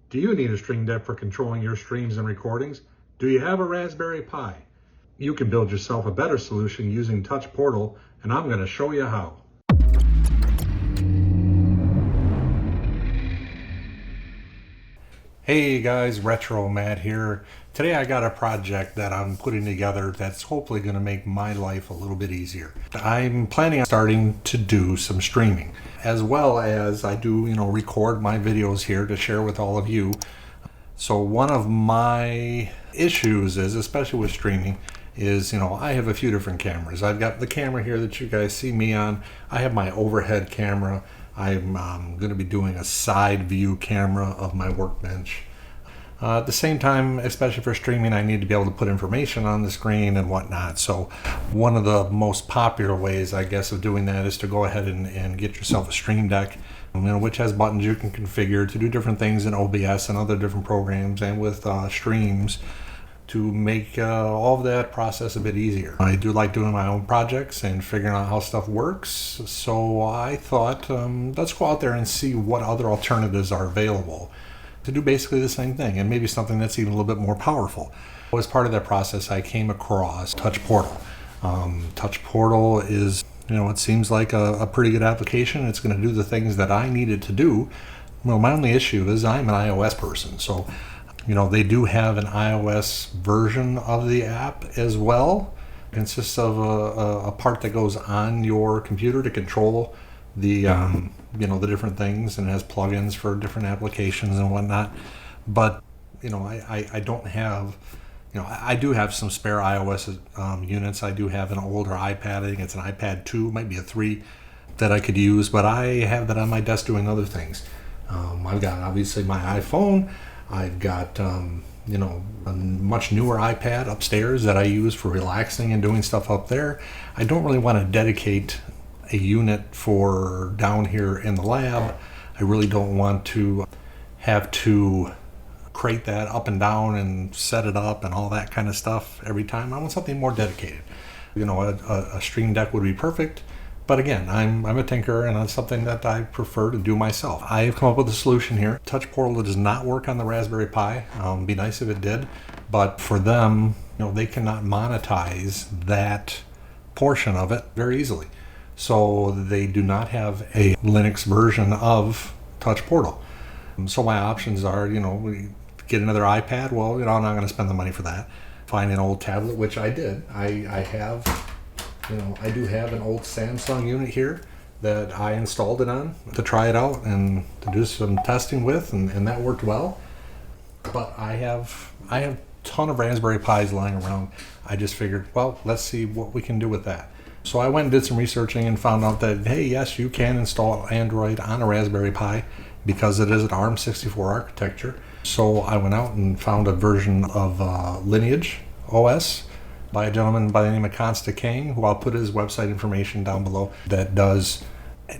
Do you need a Stream Deck for controlling your streams and recordings? Do you have a Raspberry Pi? You can build yourself a better solution using Touch Portal, and I'm going to show you how. Hey guys, Retro Matt here. Today I got a project that I'm putting together that's hopefully going to make my life a little bit easier. I'm planning on starting to do some streaming, as well as I do, record my videos here to share with all of you. So one of my issues is, especially with streaming, is, I have a few different cameras. I've got the camera here that you guys see me on. I have my overhead camera. I'm going to be doing a side view camera of my workbench. At the same time, especially for streaming, I need to be able to put information on the screen and whatnot. So one of the most popular ways, I guess, of doing that is to go ahead and get yourself a Stream Deck, which has buttons you can configure to do different things in OBS and other different programs and with streams, to make all of that process a bit easier. I do like doing my own projects and figuring out how stuff works, so I thought, let's go out there and see what other alternatives are available to do basically the same thing, and maybe something that's even a little bit more powerful. As part of that process, I came across Touch Portal. Touch Portal is, it seems like a pretty good application. It's going to do the things that I needed to do. Well, my only issue is I'm an iOS person, so they do have an iOS version of the app as well. It consists of a part that goes on your computer to control the the different things, and it has plugins for different applications and whatnot. But I don't have, I do have some spare iOS units. I do have an older iPad. I think it's an iPad 2, might be a 3, that I could use, but I have that on my desk doing other things. I've got obviously my iPhone. I've got a much newer iPad upstairs that I use for relaxing and doing stuff up there. I don't really want to dedicate a unit for down here in the lab. I really don't want to have to crate that up and down and set it up and all that kind of stuff every time. I want something more dedicated. A Stream Deck would be perfect. But again, I'm a tinkerer, and that's something that I prefer to do myself. I have come up with a solution here. Touch Portal does not work on the Raspberry Pi. It'd be nice if it did. But for them, they cannot monetize that portion of it very easily. So they do not have a Linux version of Touch Portal. So my options are, we get another iPad. Well, I'm not going to spend the money for that. Find an old tablet, which I did. I have... I do have an old Samsung unit here that I installed it on to try it out and to do some testing with, and that worked well. But I have a ton of Raspberry Pis lying around. I just figured, well, let's see what we can do with that. So I went and did some researching and found out that, hey, yes, you can install Android on a Raspberry Pi because it is an ARM64 architecture. So I went out and found a version of LineageOS by a gentleman by the name of Kane, who I'll put his website information down below, that does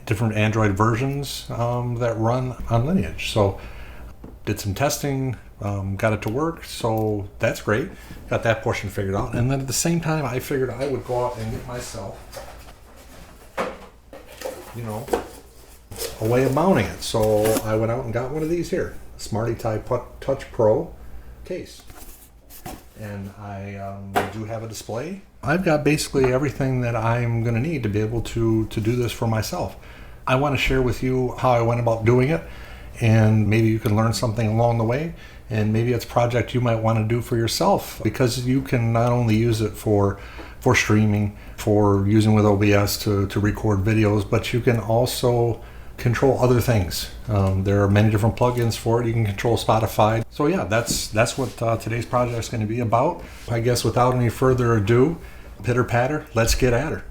different Android versions that run on Lineage. So did some testing, got it to work, so that's great. Got that portion figured out. And then at the same time, I figured I would go out and get myself, a way of mounting it. So I went out and got one of these here, Smarty Type Touch Pro case. And I do have a display. I've got basically everything that I'm going to need to be able to do this for myself. I want to share with you how I went about doing it, and maybe you can learn something along the way, and maybe it's a project you might want to do for yourself, because you can not only use it for streaming, for using with OBS to record videos, but you can also control other things. There are many different plugins for it. You can control Spotify. So yeah, that's what today's project is going to be about. I guess without any further ado, pitter patter, let's get at her.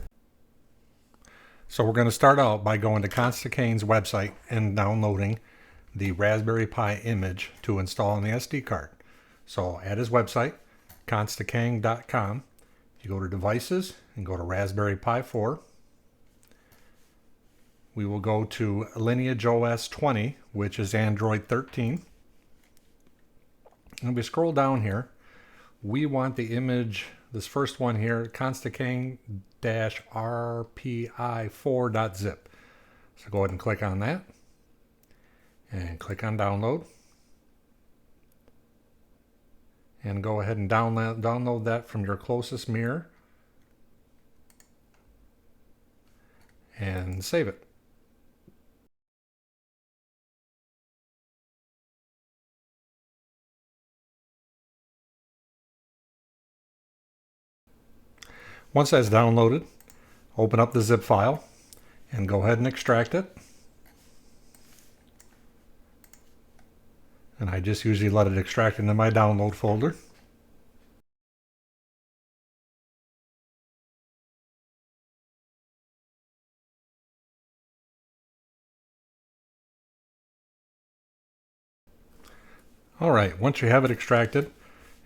So we're going to start out by going to Kane's website and downloading the Raspberry Pi image to install on the SD card. So at his website, constantine.com, you go to Devices and go to Raspberry Pi 4. We will go to LineageOS 20, which is Android 13. And we scroll down here. We want the image, this first one here, constantine-rpi4.zip. So go ahead and click on that. And click on download. And go ahead and download that from your closest mirror and save it. Once that's downloaded, open up the zip file and go ahead and extract it. And I just usually let it extract into my download folder. Alright, once you have it extracted,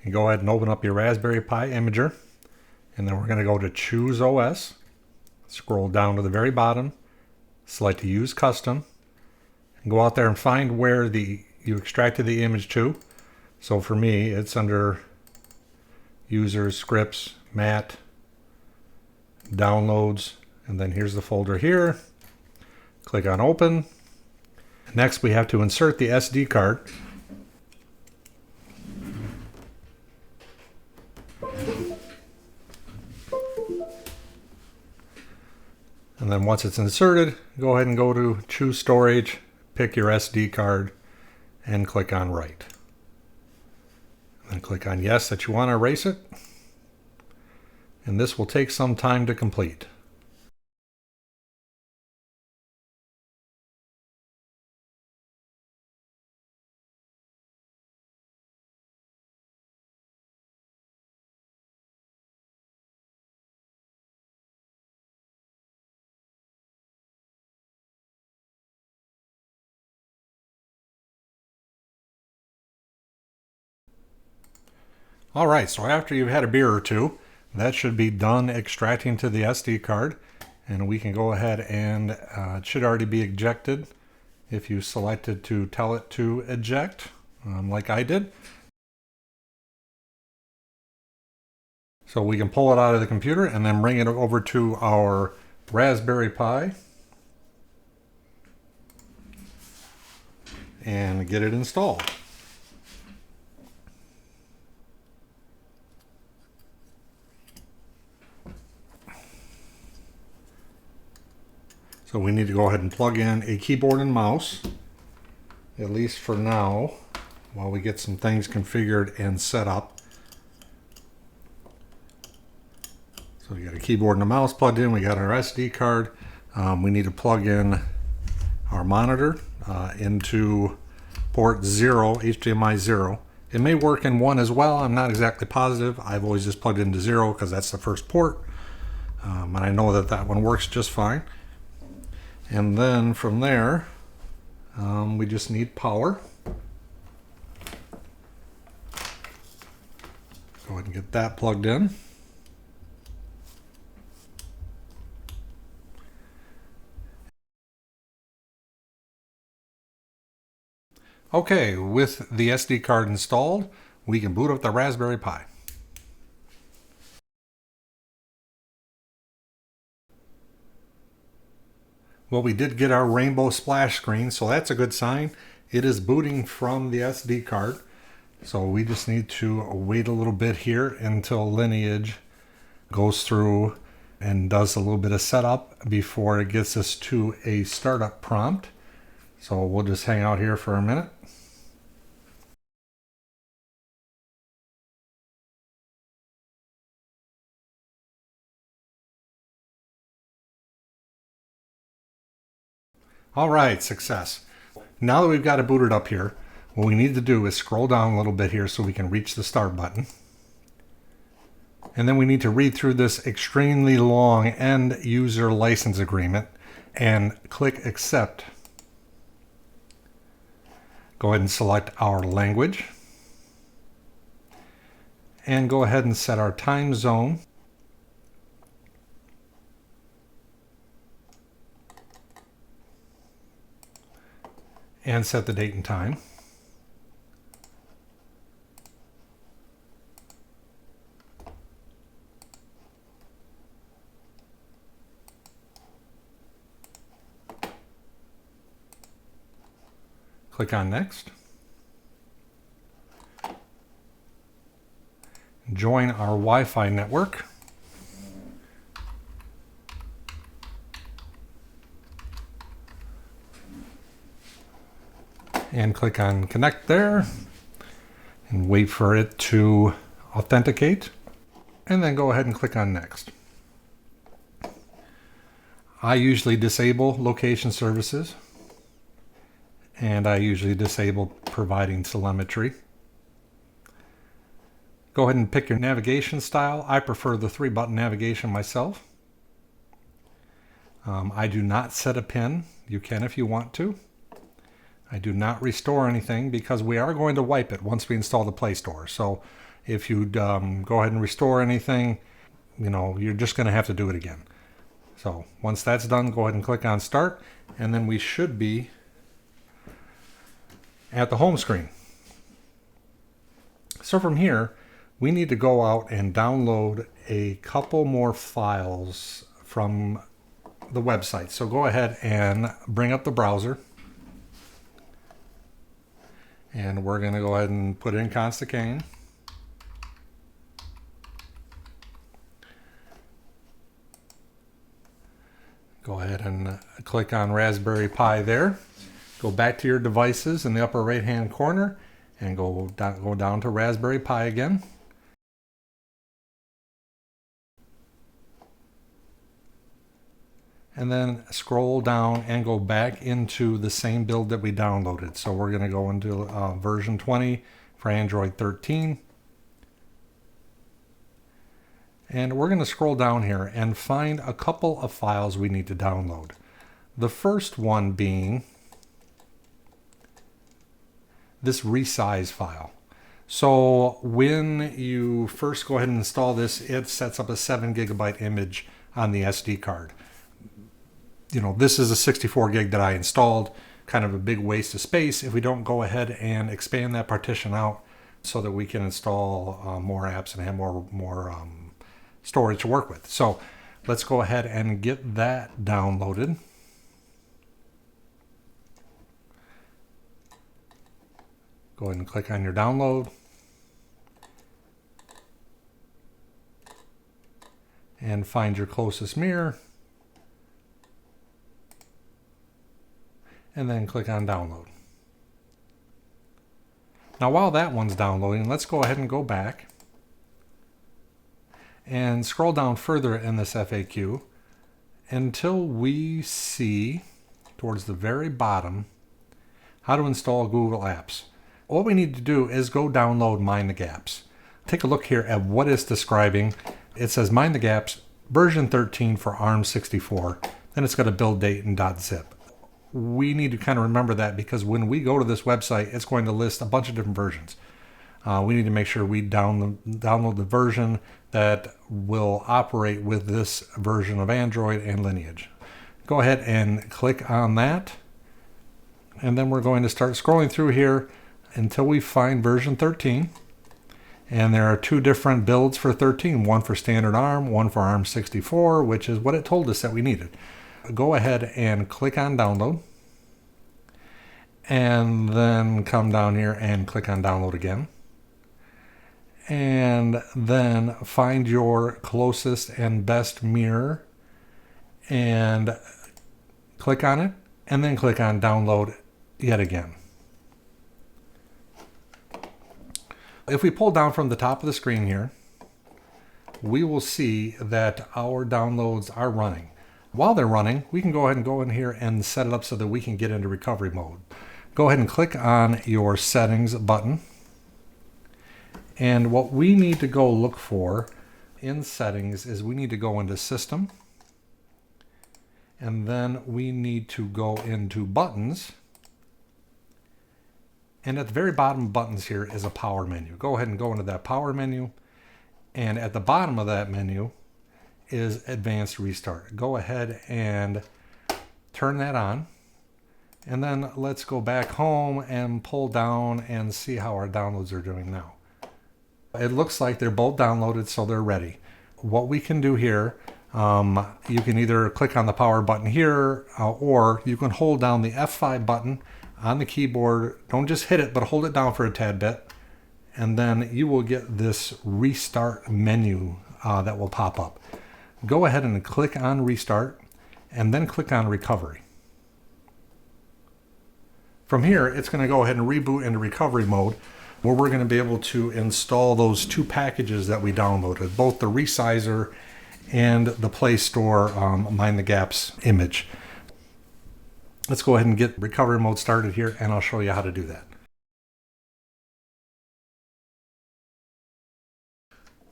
you go ahead and open up your Raspberry Pi imager, and then we're going to go to Choose OS, scroll down to the very bottom, select Use Custom, and go out there and find where you extracted the image to. So for me, it's under Users, Scripts, Mat, Downloads, and then here's the folder here. Click on Open. Next, we have to insert the SD card. And then once it's inserted, go ahead and go to Choose Storage, pick your SD card, and click on Write. And then click on Yes that you want to erase it. And this will take some time to complete. Alright, so after you've had a beer or two, that should be done extracting to the SD card. And we can go ahead and it should already be ejected if you selected to tell it to eject, like I did. So we can pull it out of the computer and then bring it over to our Raspberry Pi and get it installed. So we need to go ahead and plug in a keyboard and mouse, at least for now, while we get some things configured and set up. So we got a keyboard and a mouse plugged in, we got our SD card. We need to plug in our monitor into port 0, HDMI 0. It may work in 1 as well, I'm not exactly positive. I've always just plugged into 0 because that's the first port. And I know that that one works just fine. And then from there, we just need power. Go ahead and get that plugged in. Okay, with the SD card installed, we can boot up the Raspberry Pi. Well, we did get our rainbow splash screen, so that's a good sign. It is booting from the SD card. So we just need to wait a little bit here until Lineage goes through and does a little bit of setup before it gets us to a startup prompt. So we'll just hang out here for a minute. All right, success. Now that we've got it booted up here, what we need to do is scroll down a little bit here so we can reach the start button. And then we need to read through this extremely long end user license agreement and click accept. Go ahead and select our language. And go ahead and set our time zone. And set the date and time. Click on next. join our Wi-Fi network. And click on connect there and wait for it to authenticate, and then go ahead and click on next. I usually disable location services, and I usually disable providing telemetry. Go ahead and pick your navigation style. I prefer the 3-button navigation myself. I do not set a pin. You can if you want to. I do not restore anything because we are going to wipe it once we install the Play Store. So if you go ahead and restore anything, you're just going to have to do it again. So once that's done, go ahead and click on Start, and then we should be at the home screen. So from here, we need to go out and download a couple more files from the website. So go ahead and bring up the browser. And we're going to go ahead and put in Constantine. Go ahead and click on Raspberry Pi there. Go back to your devices in the upper right hand corner and go down to Raspberry Pi again. And then scroll down and go back into the same build that we downloaded. So we're going to go into version 20 for Android 13. And we're going to scroll down here and find a couple of files we need to download. The first one being this resize file. So when you first go ahead and install this, it sets up a 7 GB image on the SD card. This is a 64 gig that I installed, kind of a big waste of space if we don't go ahead and expand that partition out so that we can install more apps and have more storage to work with. So let's go ahead and get that downloaded. Go ahead and click on your download. And find your closest mirror. And then click on download. Now while that one's downloading, let's go ahead and go back and scroll down further in this FAQ until we see towards the very bottom how to install Google Apps. All we need to do is go download Mind the Gaps. Take a look here at what it's describing. It says Mind the Gaps version 13 for ARM64. Then it's got a build date and .zip. We need to kind of remember that because when we go to this website, it's going to list a bunch of different versions. We need to make sure we download the version that will operate with this version of Android and Lineage. Go ahead and click on that. And then we're going to start scrolling through here until we find version 13. And there are 2 different builds for 13, one for standard ARM, one for ARM64, which is what it told us that we needed. Go ahead and click on download, and then come down here and click on download again, and then find your closest and best mirror and click on it, and then click on download yet again. If we pull down from the top of the screen here, we will see that our downloads are running. While they're running, we can go ahead and go in here and set it up so that we can get into recovery mode. Go ahead and click on your settings button. And what we need to go look for in settings is we need to go into system. And then we need to go into buttons. And at the very bottom of buttons here is a power menu. Go ahead and go into that power menu. And at the bottom of that menu is advanced restart. Go ahead and turn that on. And then let's go back home and pull down and see how our downloads are doing now. It looks like they're both downloaded, so they're ready. What we can do here, you can either click on the power button here, or you can hold down the F5 button on the keyboard. Don't just hit it, but hold it down for a tad bit. and then you will get this restart menu that will pop up. Go ahead and click on restart and then click on recovery. From here, it's going to go ahead and reboot into recovery mode, where we're going to be able to install those two packages that we downloaded, both the resizer and the Play Store Mind the Gaps image. Let's go ahead and get recovery mode started here, and I'll show you how to do that.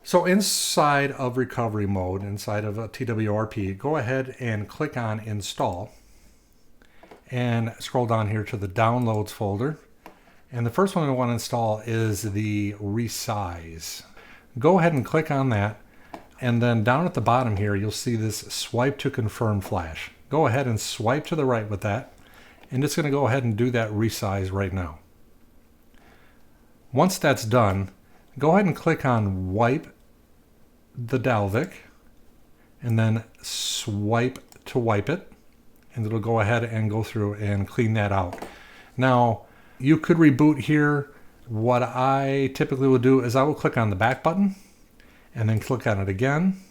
So inside of recovery mode, inside of a TWRP, go ahead and click on install and scroll down here to the downloads folder. And the first one we want to install is the resize. Go ahead and click on that. And then down at the bottom here, you'll see this swipe to confirm flash. Go ahead and swipe to the right with that. And it's going to go ahead and do that resize right now. Once that's done, go ahead and click on wipe the Dalvik and then swipe to wipe it. And it'll go ahead and go through and clean that out. Now, you could reboot here. What I typically will do is I will click on the back button and then click on it again.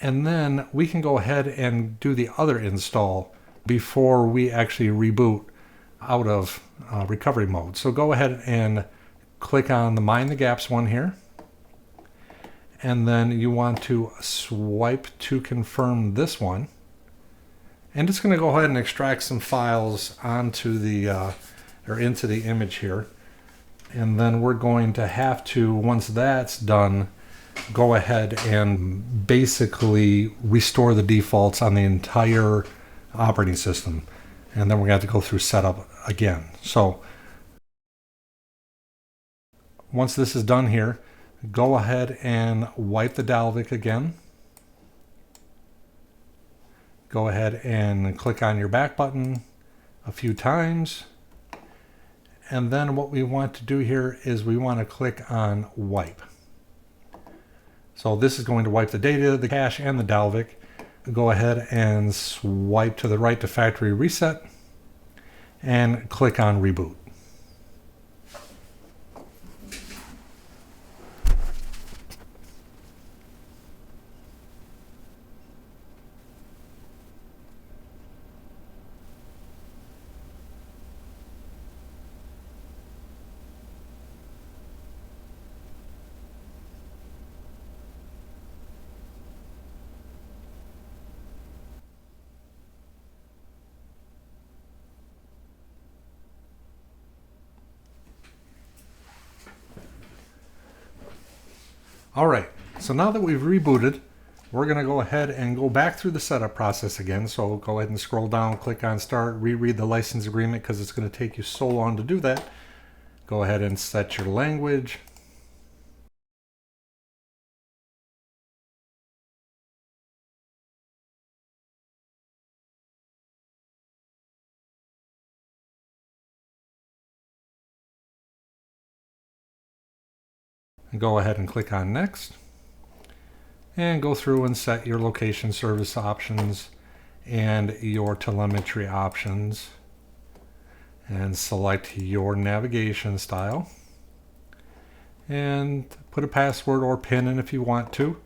And then we can go ahead and do the other install before we actually reboot out of recovery mode. So go ahead and click on the Mind the Gaps one here. And then you want to swipe to confirm this one. And it's going to go ahead and extract some files onto the or into the image here. And then we're going to have to, once that's done, go ahead and basically restore the defaults on the entire operating system. And then we're going to have to go through setup again. So once this is done here, go ahead and wipe the Dalvik again. Go ahead and click on your back button a few times. And then what we want to do here is we want to click on wipe. So this is going to wipe the data, the cache, and the Dalvik. Go ahead and swipe to the right to factory reset and click on reboot. All right, so now that we've rebooted, we're going to go ahead and go back through the setup process again. So go ahead and scroll down, click on start, reread the license agreement because it's going to take you so long to do that. Go ahead and set your language. Go ahead and click on next. And go through and set your location service options and your telemetry options. And select your navigation style. And put a password or PIN in if you want to.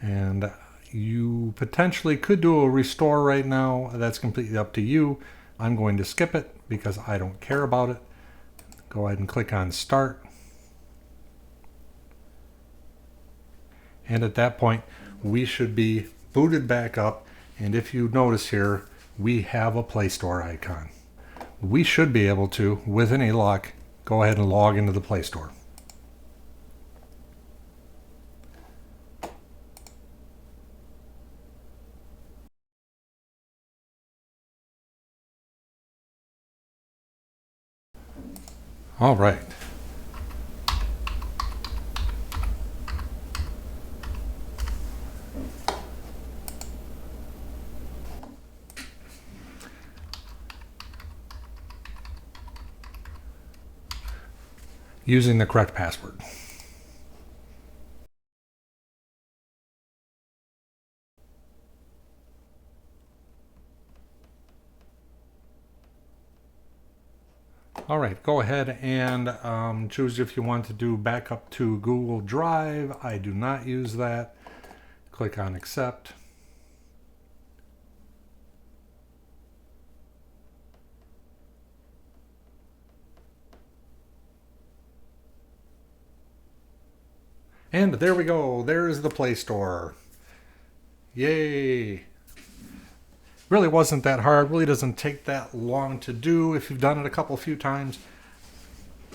And you potentially could do a restore right now. That's completely up to you. I'm going to skip it because I don't care about it. Go ahead and click on start. And at that point, we should be booted back up. And if you notice here, we have a Play Store icon. We should be able to, with any luck, go ahead and log into the Play Store. All right. Using the correct password. All right, go ahead and choose if you want to do backup to Google Drive. I do not use that. Click on accept. And there we go. There's the Play Store. Yay. Really wasn't that hard. Really doesn't take that long to do if you've done it a few times.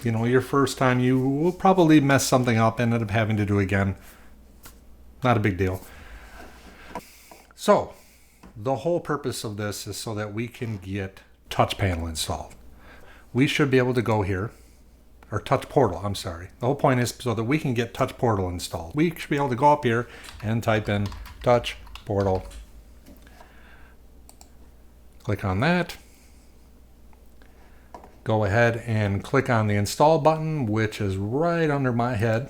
You know, your first time you will probably mess something up and end up having to do it again. Not a big deal. So, the whole purpose of this is so that we can get Touch Panel installed. We should be able to go here, or Touch Portal, I'm sorry. The whole point is so that we can get Touch Portal installed. We should be able to go up here and type in Touch Portal. Click on that. Go ahead and click on the install button, which is right under my head.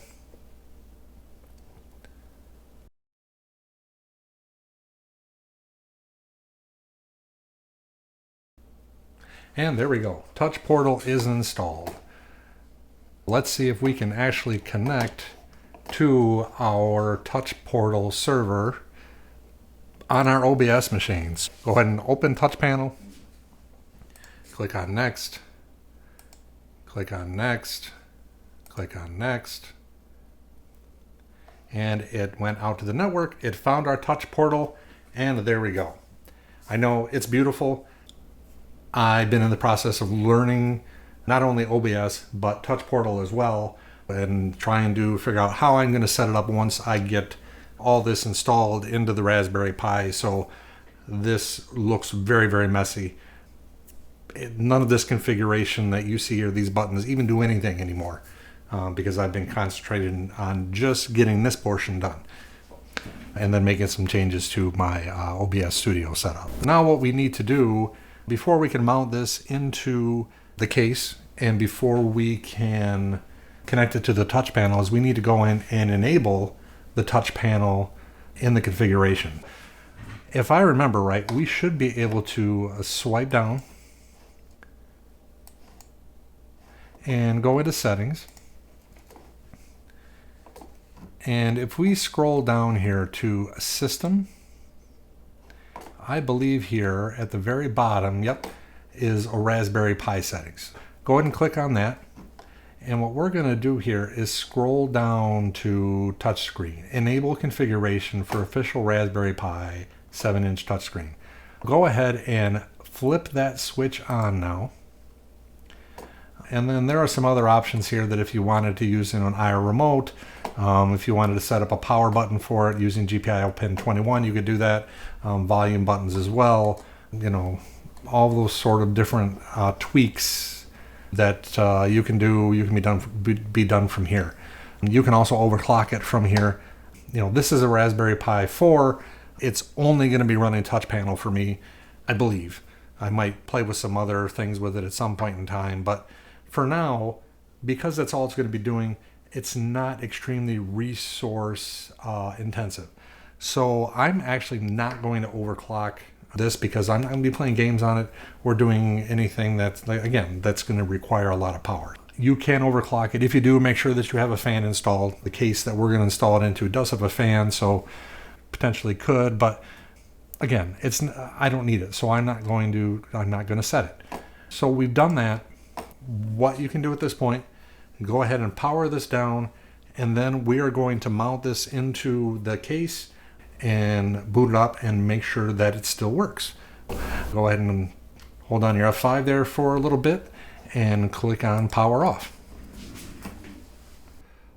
And there we go. Touch Portal is installed. Let's see if we can actually connect to our Touch Portal server on our OBS machines. Go ahead and open Touch Panel. Click on Next. Click on Next. Click on Next. And it went out to the network. It found our Touch Portal, and there we go. I know it's beautiful. I've been in the process of learning not only OBS, but Touch Portal as well, and trying to figure out how I'm going to set it up once I get all this installed into the Raspberry Pi. So this looks very, very messy. None of this configuration that you see here, these buttons, even do anything anymore, because I've been concentrating on just getting this portion done and then making some changes to my OBS Studio setup. Now what we need to do before we can mount this into the case and before we can connect it to the touch panel is we need to go in and enable the touch panel in the configuration. If I remember right, we should be able to swipe down and go into settings. And if we scroll down here to system, I believe here at the very bottom, yep, is a Raspberry Pi settings. Go ahead and click on that. And what we're going to do here is scroll down to touchscreen. Enable configuration for official Raspberry Pi 7-inch touchscreen. Go ahead and flip that switch on now. And then there are some other options here that if you wanted to use in an IR remote, if you wanted to set up a power button for it using GPIO pin 21, you could do that. Volume buttons as well. You know, all those sort of different tweaks that you can do, be done from here. You can also overclock it from here. You know, this is a Raspberry Pi 4. It's only going to be running touch panel for me, I believe. I might play with some other things with it at some point in time, but for now, because that's all it's going to be doing, it's not extremely resource intensive. So I'm actually not going to overclock this because I'm not going to be playing games on it or doing anything that's, again, that's going to require a lot of power. You can overclock it. If you do, make sure that you have a fan installed. The case that we're going to install it into does have a fan, so potentially could, but again, I don't need it, so I'm not going to set it. So we've done that. What you can do at this point, go ahead and power this down, and then we are going to mount this into the case and boot it up and make sure that it still works. Go ahead and hold on your F5 there for a little bit and click on power off.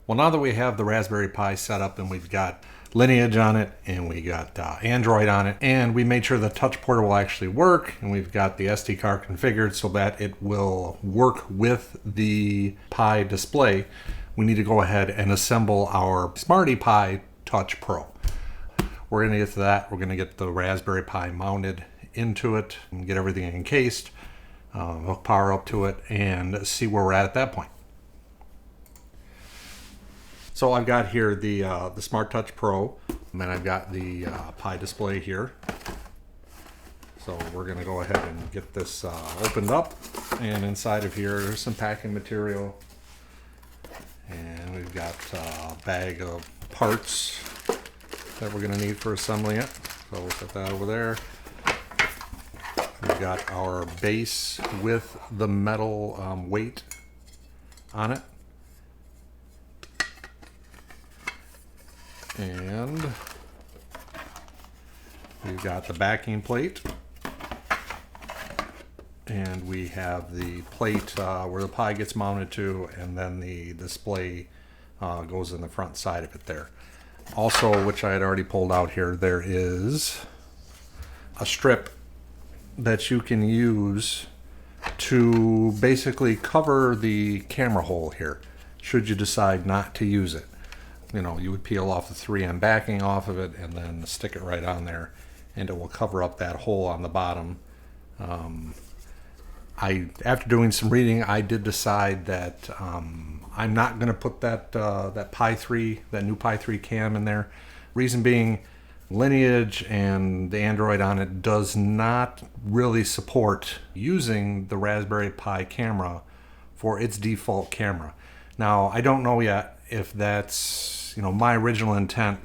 Well, now that we have the Raspberry Pi set up and we've got Lineage on it and we got Android on it, and we made sure the touch portal will actually work, and we've got the SD card configured so that it will work with the Pi display, we need to go ahead and assemble our Smarty Pi Touch Pro. We're going to get to that. We're going to get the Raspberry Pi mounted into it and get everything encased, hook power up to it, and see where we're at that point. So I've got here the Smart Touch Pro, and then I've got the Pi display here. So we're going to go ahead and get this opened up, and inside of here there's some packing material, and we've got a bag of parts that we're going to need for assembling it. So we'll put that over there. We've got our base with the metal weight on it. And we've got the backing plate. And we have the plate where the Pi gets mounted to, and then the display goes in the front side of it there. Also, which I had already pulled out here, there is a strip that you can use to basically cover the camera hole here, should you decide not to use it. You know, you would peel off the 3M backing off of it and then stick it right on there, and it will cover up that hole on the bottom. After doing some reading, I did decide that I'm not going to put that Pi 3, that new Pi 3 cam in there. Reason being, Lineage and the Android on it does not really support using the Raspberry Pi camera for its default camera. Now, I don't know yet if that's, you know, my original intent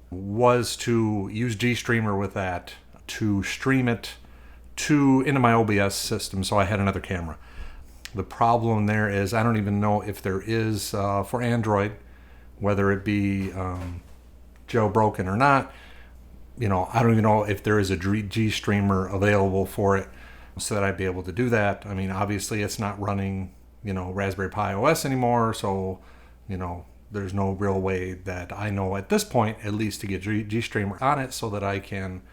was to use GStreamer with that to stream it into my OBS system, so I had another camera. The problem there is I don't even know if there is for Android, whether it be jailbroken or not. You know, I don't even know if there is a GStreamer available for it so that I'd be able to do that. I mean, obviously it's not running, you know, Raspberry Pi OS anymore, so, you know, there's no real way that I know at this point, at least, to get GStreamer on it so that I can,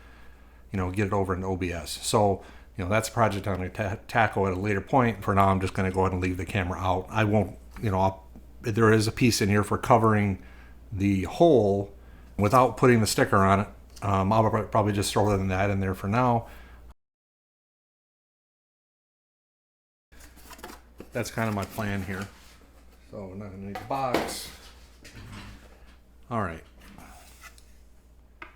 you know, get it over in OBS. So, you know, that's a project I'm going to tackle at a later point. For now, I'm just going to go ahead and leave the camera out. I won't, you know, there is a piece in here for covering the hole without putting the sticker on it. I'll probably just throw that in there for now. That's kind of my plan here. So we're not going to need the box. All right.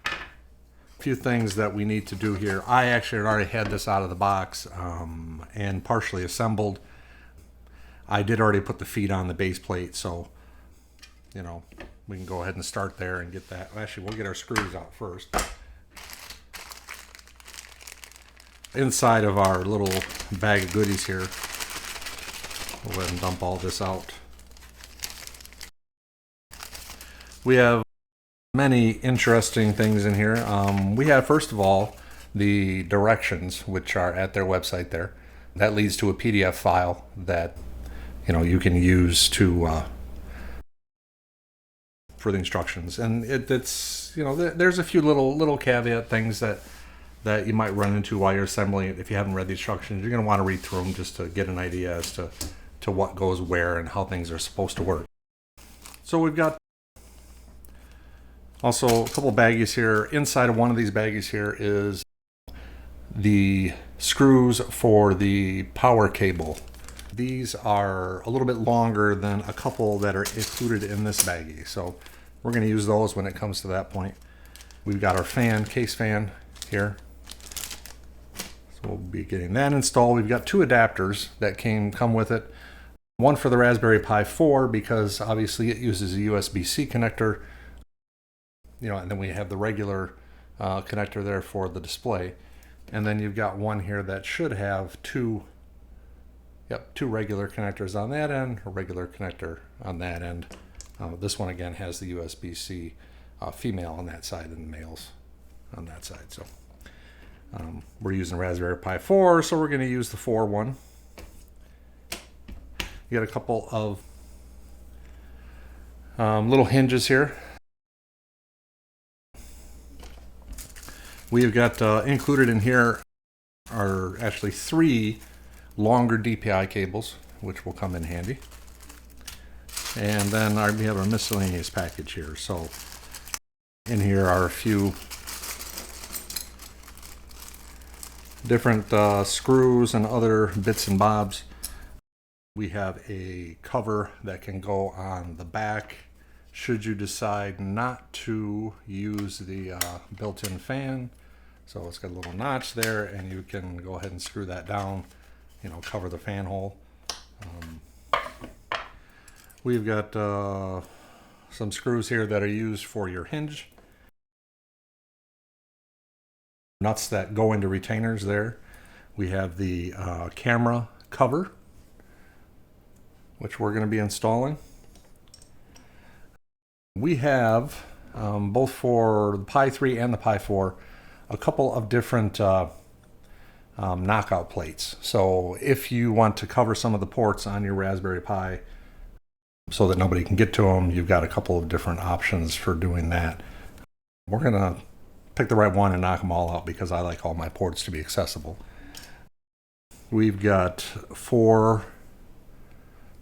A few things that we need to do here. I actually already had this out of the box and partially assembled. I did already put the feet on the base plate, so, you know, we can go ahead and start there and get that. Actually, we'll get our screws out first. Inside of our little bag of goodies here, we'll go ahead and dump all this out. We have many interesting things in here. We have, first of all, the directions, which are at their website there. That leads to a PDF file that, you know, you can use to for the instructions. And it's, you know, there's a few little caveat things that you might run into while you're assembling it. If you haven't read the instructions, you're going to want to read through them just to get an idea as to what goes where and how things are supposed to work. So we've got also a couple baggies here. Inside of one of these baggies here is the screws for the power cable. These are a little bit longer than a couple that are included in this baggie, so we're going to use those when it comes to that point. We've got our case fan here, so we'll be getting that installed. We've got two adapters that come with it. One for the Raspberry Pi 4, because obviously it uses a USB-C connector, you know, and then we have the regular connector there for the display. And then you've got one here that should have two regular connectors on that end, a regular connector on that end. This one again has the USB-C female on that side and the males on that side. So we're using Raspberry Pi 4, so we're going to use the 4 one. You got a couple of little hinges here. We've got included in here are actually 3 longer DPI cables, which will come in handy. And then we have our miscellaneous package here. So in here are a few different screws and other bits and bobs. We have a cover that can go on the back should you decide not to use the built-in fan. So it's got a little notch there, and you can go ahead and screw that down, you know, cover the fan hole. We've got some screws here that are used for your hinge. Nuts that go into retainers there. We have the camera cover, which we're going to be installing. We have, both for the Pi 3 and the Pi 4, a couple of different knockout plates. So if you want to cover some of the ports on your Raspberry Pi so that nobody can get to them, you've got a couple of different options for doing that. We're going to pick the right one and knock them all out because I like all my ports to be accessible. We've got 4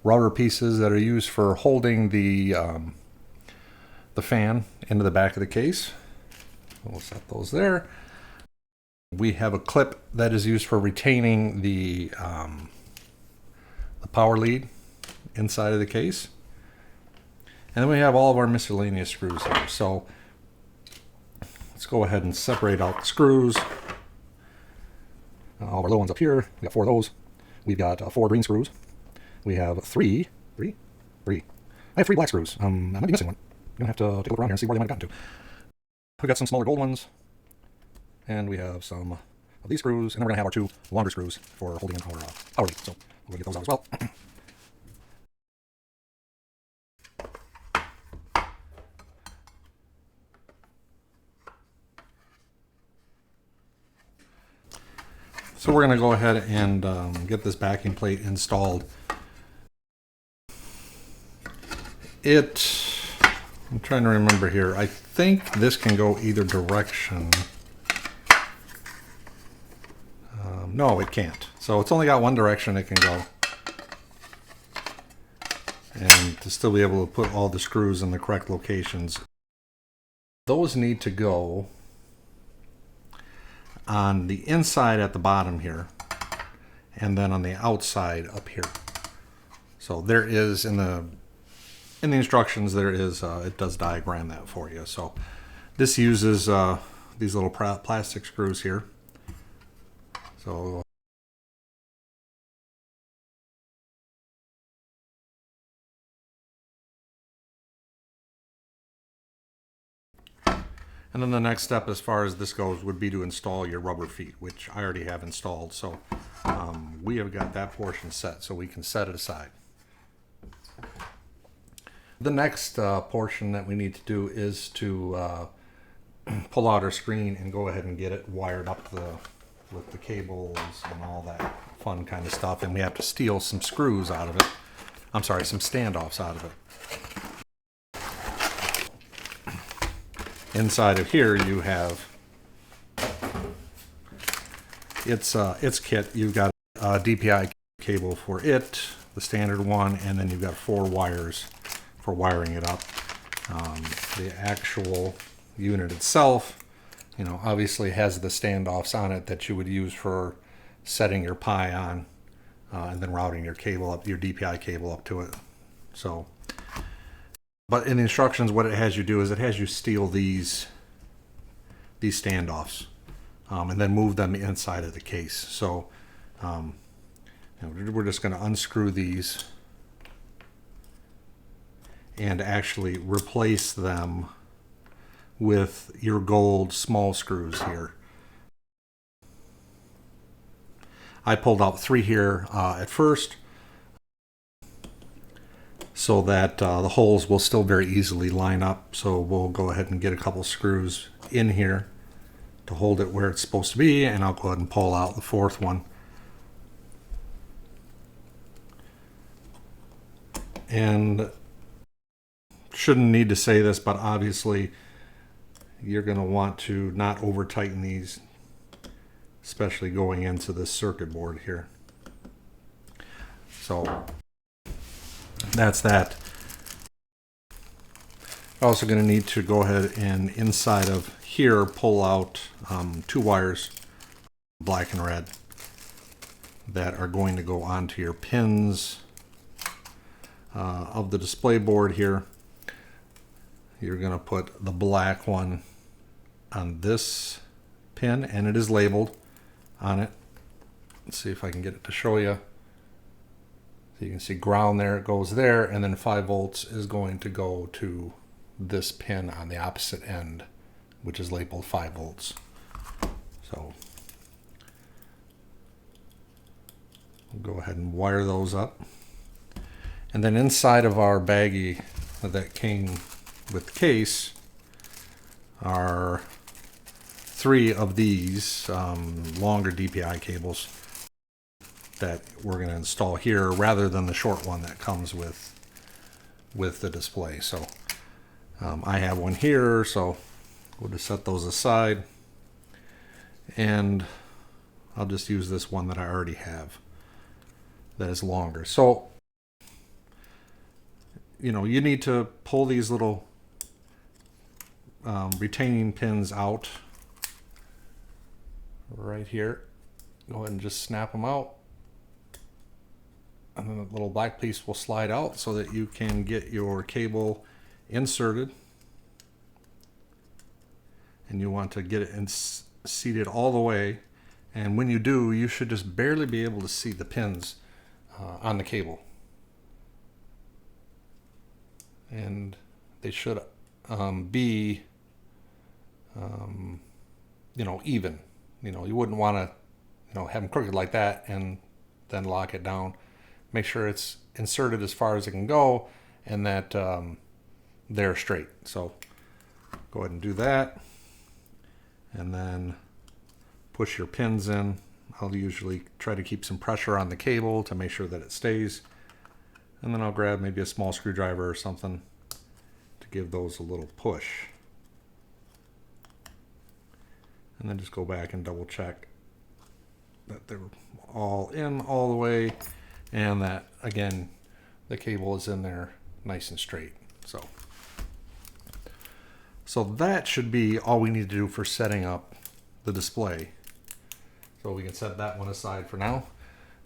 rubber pieces that are used for holding the fan into the back of the case. We'll set those there. We have a clip that is used for retaining the power lead inside of the case. And then we have all of our miscellaneous screws here. So let's go ahead and separate out the screws. All our little ones up here. We got 4 of those. We've got 4 green screws. We have 3. I have 3 black screws. I might be missing one. You're going to have to take a look around here and see where they might have gotten to. We've got some smaller gold ones. And we have some of these screws. And then we're going to have our 2 longer screws for holding in our power lead. So we'll get those out as well. So we're going to go ahead and get this backing plate installed. I'm trying to remember here. I think this can go either direction. No, it can't. So it's only got one direction it can go. And to still be able to put all the screws in the correct locations. Those need to go on the inside at the bottom here, and then on the outside up here. So there is in the instructions there is it does diagram that for you. So this uses these little plastic screws here. So and then the next step as far as this goes would be to install your rubber feet, which I already have installed. So we have got that portion set, so we can set it aside. The next portion that we need to do is to pull out our screen and go ahead and get it wired up with the cables and all that fun kind of stuff. And we have to steal some screws out of it. I'm sorry, some standoffs out of it. Inside of here you have its kit. You've got a DPI cable for it, the standard one, and then you've got 4 wires for wiring it up. The actual unit itself, you know, obviously has the standoffs on it that you would use for setting your Pi on and then routing your cable up, your DPI cable up to it. So but in the instructions, what it has you do is it has you steal these standoffs and then move them inside of the case. So you know, we're just going to unscrew these and actually replace them with your gold small screws here. I pulled out 3 here at first, so that the holes will still very easily line up. So we'll go ahead and get a couple screws in here to hold it where it's supposed to be, and I'll go ahead and pull out the 4th one. And shouldn't need to say this, but obviously you're going to want to not over tighten these, especially going into this circuit board here. So that's that. Also going to need to go ahead and inside of here pull out 2 wires, black and red, that are going to go onto your pins of the display board here. You're going to put the black one on this pin, and it is labeled on it. Let's see if I can get it to show you. So you can see ground there, it goes there, and then 5 volts is going to go to this pin on the opposite end, which is labeled 5 volts. So we'll go ahead and wire those up. And then inside of our baggie that came with the case are 3 of these longer DPI cables that we're going to install here rather than the short one that comes with the display. So I have one here, so we'll just set those aside, and I'll just use this one that I already have that is longer. So you know, you need to pull these little retaining pins out right here. Go ahead and just snap them out, and then the little black piece will slide out so that you can get your cable inserted. And you want to get it seated all the way, and when you do, you should just barely be able to see the pins on the cable. And they should be, you know, even. You know, you wouldn't want to, you know, have them crooked like that and then lock it down. Make sure it's inserted as far as it can go, and that they're straight. So go ahead and do that, and then push your pins in. I'll usually try to keep some pressure on the cable to make sure that it stays. And then I'll grab maybe a small screwdriver or something to give those a little push. And then just go back and double check that they're all in all the way, and that, again, the cable is in there nice and straight. So that should be all we need to do for setting up the display. So we can set that one aside for now.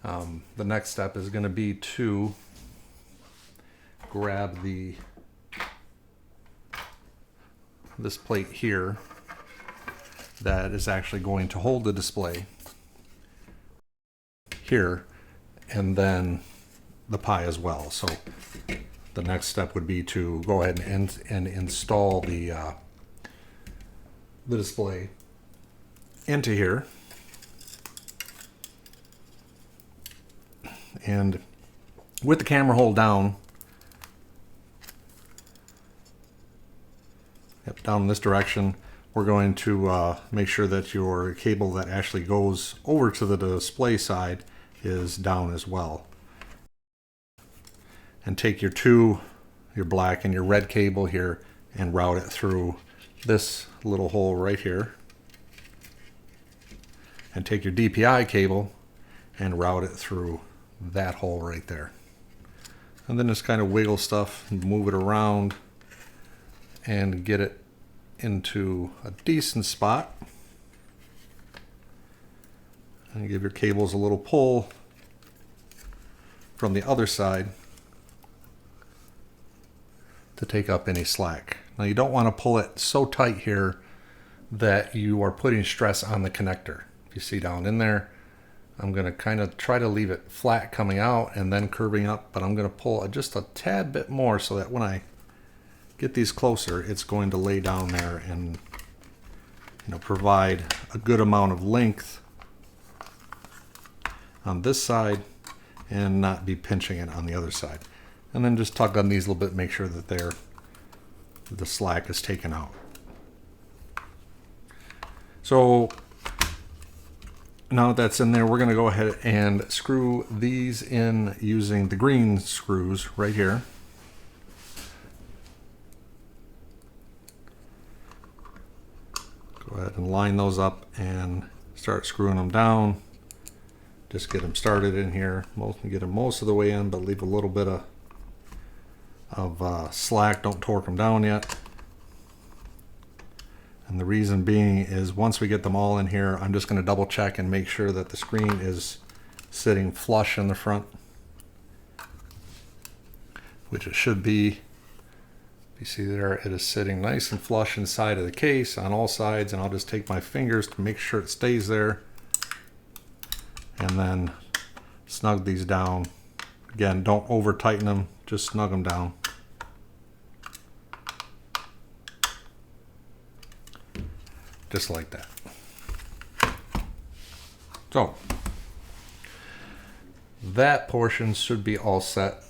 The next step is going to be to grab this plate here that is actually going to hold the display here, and then the Pi as well. So the next step would be to go ahead and install the display into here. And with the camera hold down, down in this direction, we're going to make sure that your cable that actually goes over to the display side is down as well. And take your black and your red cable here and route it through this little hole right here. And take your DPI cable and route it through that hole right there. And then just kind of wiggle stuff and move it around and get it into a decent spot. And give your cables a little pull from the other side to take up any slack. Now you don't want to pull it so tight here that you are putting stress on the connector. If you see down in there, I'm going to kind of try to leave it flat coming out and then curving up, but I'm going to pull just a tad bit more so that when I get these closer, it's going to lay down there and, you know, provide a good amount of length on this side and not be pinching it on the other side. And then just tug on these a little bit, make sure that the slack is taken out. So now that that's in there, we're going to go ahead and screw these in using the green screws right here. Go ahead and line those up and start screwing them down. Just get them started in here. Get them most of the way in, but leave a little bit of slack. Don't torque them down yet. And the reason being is once we get them all in here, I'm just going to double check and make sure that the screen is sitting flush in the front, which it should be. You see there, it is sitting nice and flush inside of the case on all sides, and I'll just take my fingers to make sure it stays there, and then snug these down. Again, don't over tighten them, just snug them down. Just like that. So that portion should be all set,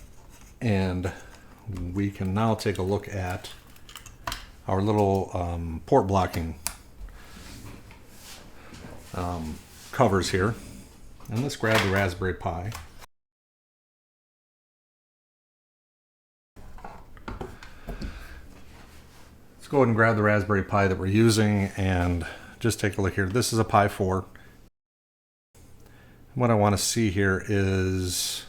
and we can now take a look at our little port blocking covers here. And let's grab the Raspberry Pi. Let's go ahead and grab the Raspberry Pi that we're using and just take a look here. This is a Pi 4. What I want to see here is,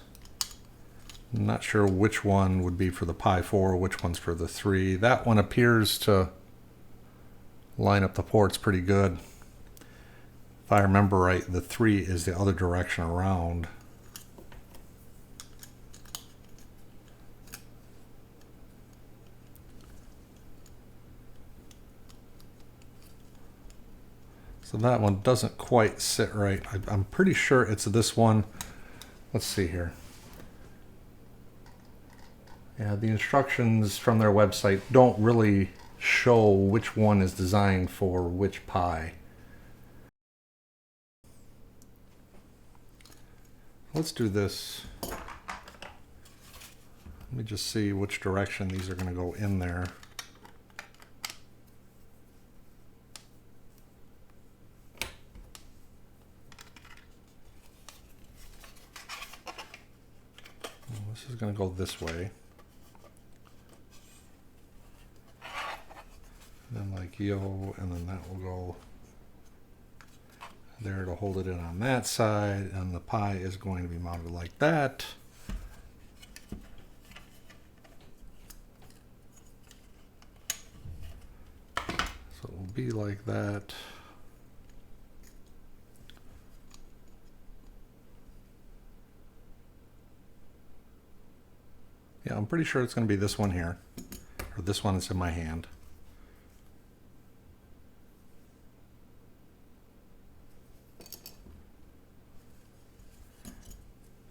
I'm not sure which one would be for the Pi 4, which one's for the 3. That one appears to line up the ports pretty good. If I remember right, the 3 is the other direction around. So that one doesn't quite sit right. I'm pretty sure it's this one. Let's see here. Yeah, the instructions from their website don't really show which one is designed for which Pi. Let's do this. Let me just see which direction these are going to go in there. This is going to go this way. Then like yo, and then that will go there to hold it in on that side, and the Pi is going to be mounted like that. So it will be like that. Yeah, I'm pretty sure it's going to be this one here, or this one that's in my hand.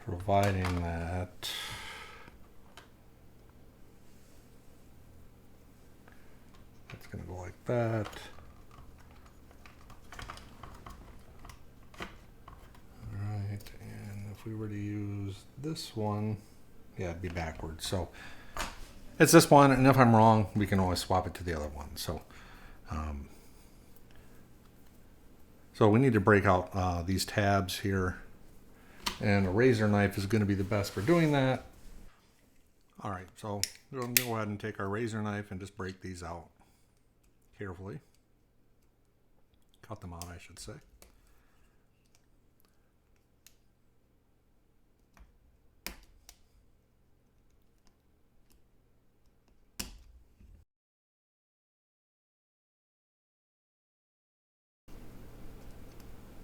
Providing that it's going to go like that. All right, and if we were to use this one, yeah, it'd be backwards. So it's this one, and if I'm wrong, we can always swap it to the other one. So, so we need to break out these tabs here, and a razor knife is going to be the best for doing that. All right, so we're going to go ahead and take our razor knife and just break these out carefully. Cut them out, I should say.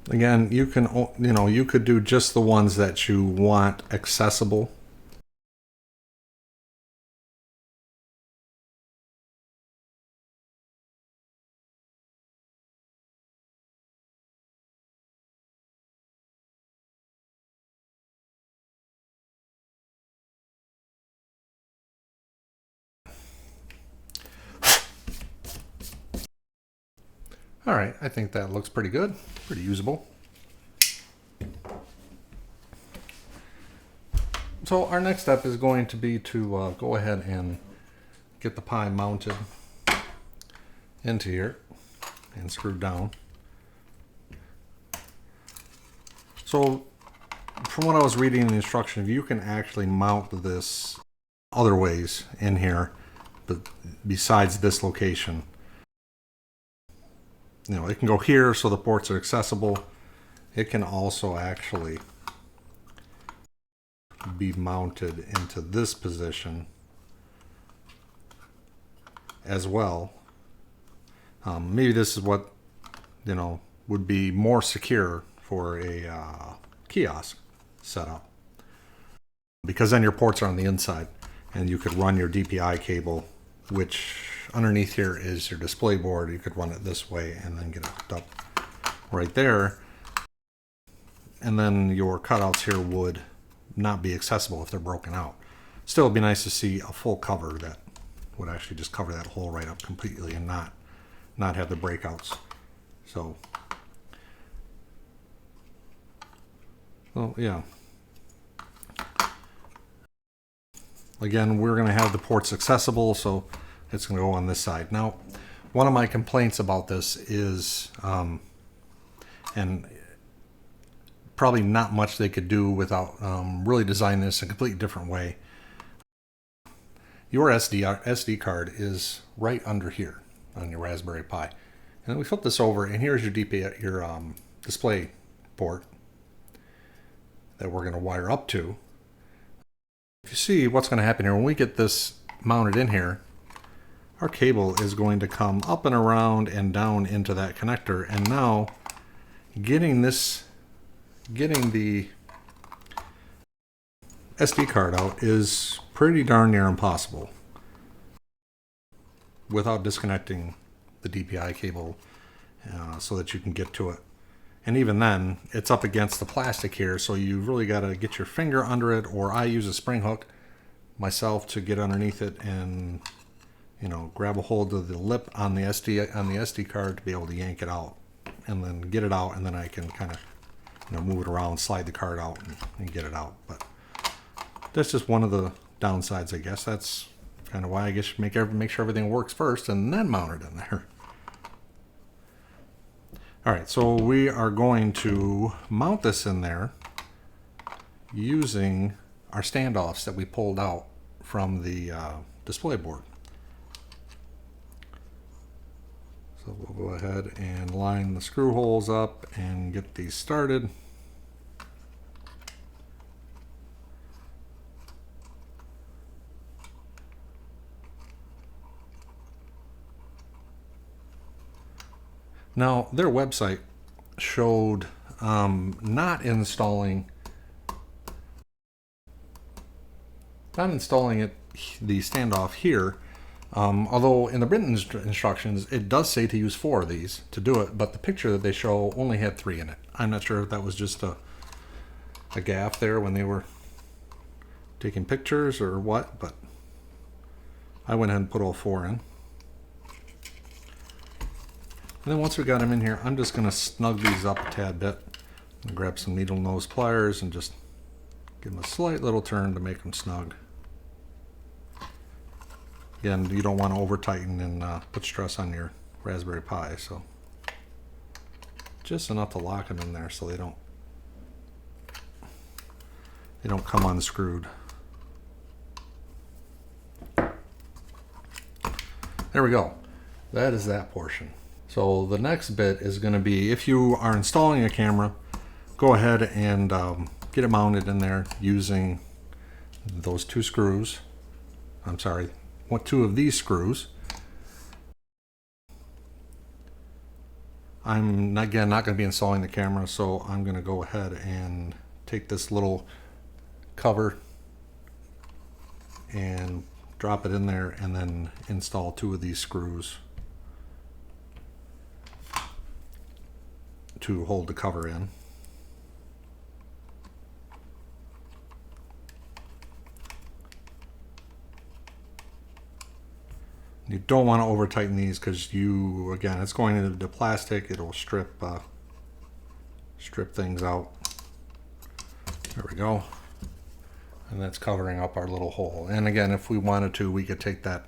Again, you can, you could do just the ones that you want accessible. All right, I think that looks pretty good, pretty usable. So our next step is going to be to go ahead and get the Pi mounted into here and screwed down. So from what I was reading in the instructions, you can actually mount this other ways in here, but besides this location. It can go here so the ports are accessible. It can also actually be mounted into this position as well. Maybe this is what would be more secure for a kiosk setup, because then your ports are on the inside and you could run your DPI cable which underneath here is your display board. You could run it this way and then get it hooked up right there. And then your cutouts here would not be accessible if they're broken out. Still, it'd be nice to see a full cover that would actually just cover that hole right up completely and not have the breakouts. So, well, yeah. Again, we're going to have the ports accessible, so it's going to go on this side. Now, one of my complaints about this is, and probably not much they could do without really designing this a completely different way. Your SD card is right under here on your Raspberry Pi. And then we flip this over, and here's your display port that we're going to wire up to. If you see what's going to happen here, when we get this mounted in here, our cable is going to come up and around and down into that connector. And now getting the SD card out is pretty darn near impossible without disconnecting the DPI cable so that you can get to it. And even then, it's up against the plastic here, so you really got to get your finger under it, or I use a spring hook myself to get underneath it and, you know, grab a hold of the lip on the SD card to be able to yank it out and then get it out, and then I can kind of, you know, move it around, slide the card out, and get it out. But that's just one of the downsides, I guess. That's kind of why I guess you make sure everything works first and then mount it in there. All right, so we are going to mount this in there using our standoffs that we pulled out from the display board. So we'll go ahead and line the screw holes up and get these started. Now, their website showed not installing it, the standoff here, although in the written instructions it does say to use 4 of these to do it, but the picture that they show only had 3 in it. I'm not sure if that was just a gaffe there when they were taking pictures or what, but I went ahead and put all 4 in. And then once we got them in here, I'm just going to snug these up a tad bit and grab some needle nose pliers and just give them a slight little turn to make them snug. Again, you don't want to over tighten and put stress on your Raspberry Pi, so just enough to lock them in there so they don't come unscrewed. There we go. That is that portion. So the next bit is going to be, if you are installing a camera, go ahead and get it mounted in there using those 2 screws. I'm sorry, 2 of these screws. I'm again not going to be installing the camera, so I'm going to go ahead and take this little cover and drop it in there and then install 2 of these screws to hold the cover in. You don't want to over tighten these because again, it's going into the plastic. It'll strip things out. There we go. And that's covering up our little hole. And again, if we wanted to, we could take that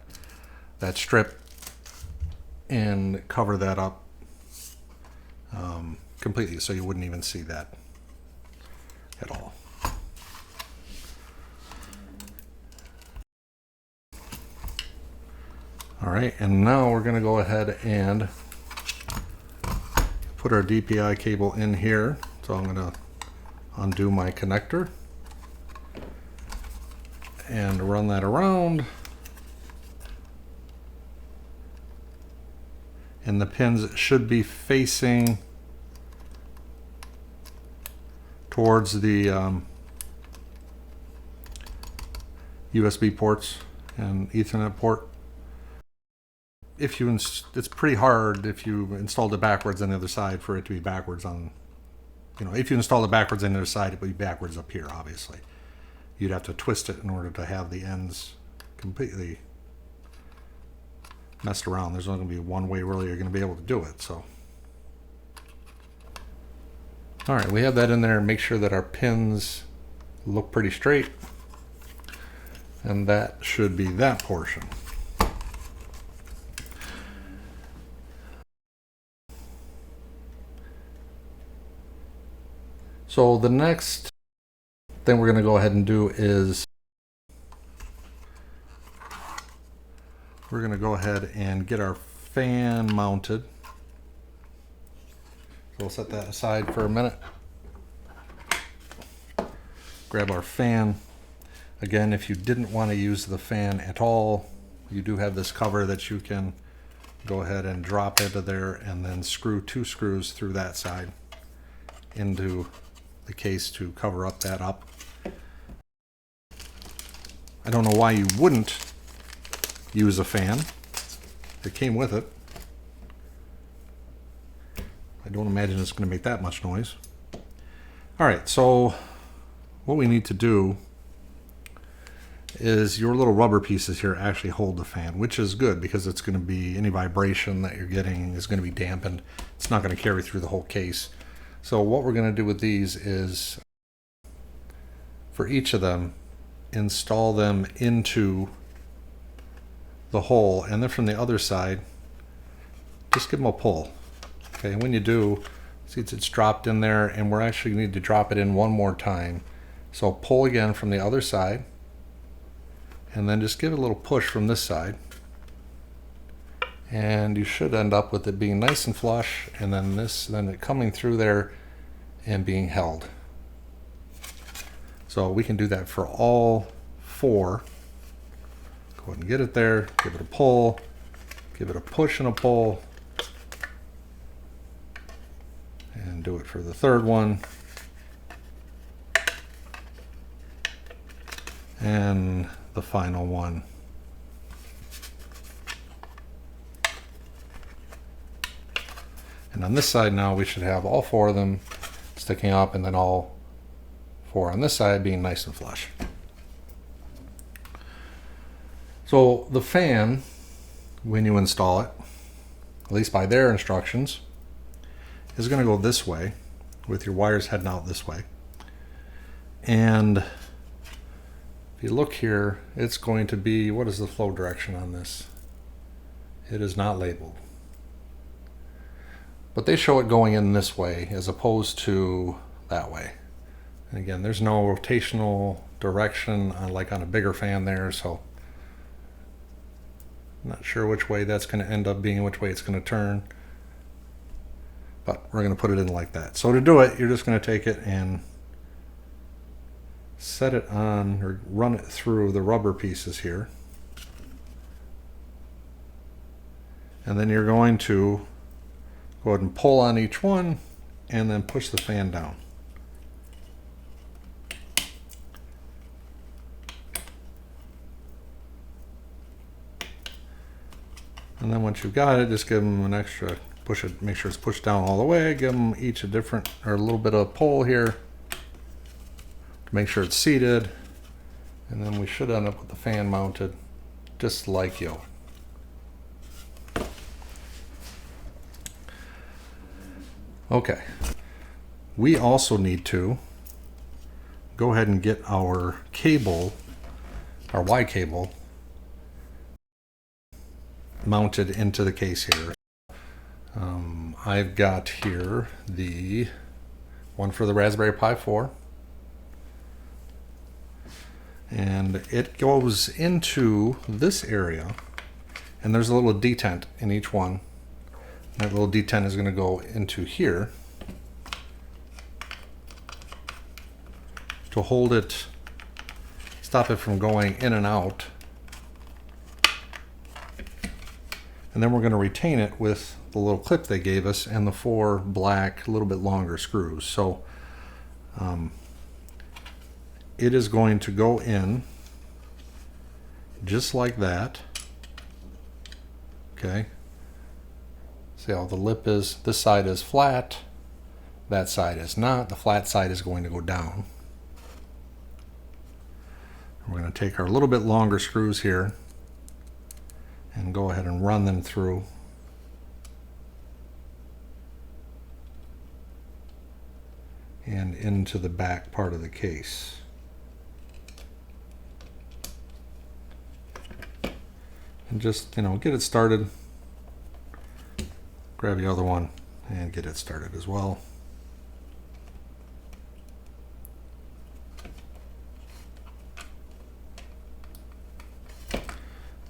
strip and cover that up completely, so you wouldn't even see that at all. All right, and now we're going to go ahead and put our DPI cable in here. So I'm going to undo my connector and run that around. And the pins should be facing towards the USB ports and Ethernet port. it's pretty hard if you installed it backwards on the other side for it to be backwards on, if you install it backwards on the other side, it would be backwards up here, obviously. You'd have to twist it in order to have the ends completely messed around. There's only going to be one way really you're going to be able to do it. So, all right, we have that in there. Make sure that our pins look pretty straight, and that should be that portion. So the next thing we're going to go ahead and do is we're going to go ahead and get our fan mounted. So we'll set that aside for a minute. Grab our fan. Again, if you didn't want to use the fan at all, you do have this cover that you can go ahead and drop into there and then screw 2 screws through that side into the case to cover up that up. I don't know why you wouldn't use a fan. It came with it. I don't imagine it's going to make that much noise. Alright, so what we need to do is your little rubber pieces here actually hold the fan, which is good because it's going to be, any vibration that you're getting is going to be dampened. It's not going to carry through the whole case. So what we're going to do with these is, for each of them, install them into the hole, and then from the other side, just give them a pull. Okay, and when you do, see it's dropped in there, and we're actually going to need to drop it in one more time. So pull again from the other side, and then just give it a little push from this side. And you should end up with it being nice and flush, and then it coming through there and being held. So we can do that for all 4. Go ahead and get it there, give it a pull, give it a push and a pull, and do it for the 3rd one. And the final one. And on this side now we should have all 4 of them sticking up, and then all 4 on this side being nice and flush. So the fan, when you install it, at least by their instructions, is going to go this way with your wires heading out this way. And if you look here, it's going to be, what is the flow direction on this? It is not labeled. But they show it going in this way as opposed to that way. And again, there's no rotational direction like on a bigger fan there, so I'm not sure which way that's going to end up being, which way it's going to turn. But we're going to put it in like that. So to do it, you're just going to take it and set it on, or run it through the rubber pieces here. And then you're going to go ahead and pull on each one and then push the fan down. And then once you've got it, just give them an extra push it, make sure it's pushed down all the way. Give them each a different, or a little bit of pull here to make sure it's seated. And then we should end up with the fan mounted just like you. Okay, we also need to go ahead and get our cable, our Y cable, mounted into the case here. I've got here the one for the Raspberry Pi 4, and it goes into this area, and there's a little detent in each one. That little detent is going to go into here to hold it, stop it from going in and out. And then we're going to retain it with the little clip they gave us and the 4 black, a little bit longer screws. So it is going to go in just like that. Okay. See how the lip is, this side is flat, that side is not. The flat side is going to go down. We're going to take our little bit longer screws here and go ahead and run them through. And into the back part of the case. And just, get it started. Grab the other one and get it started as well.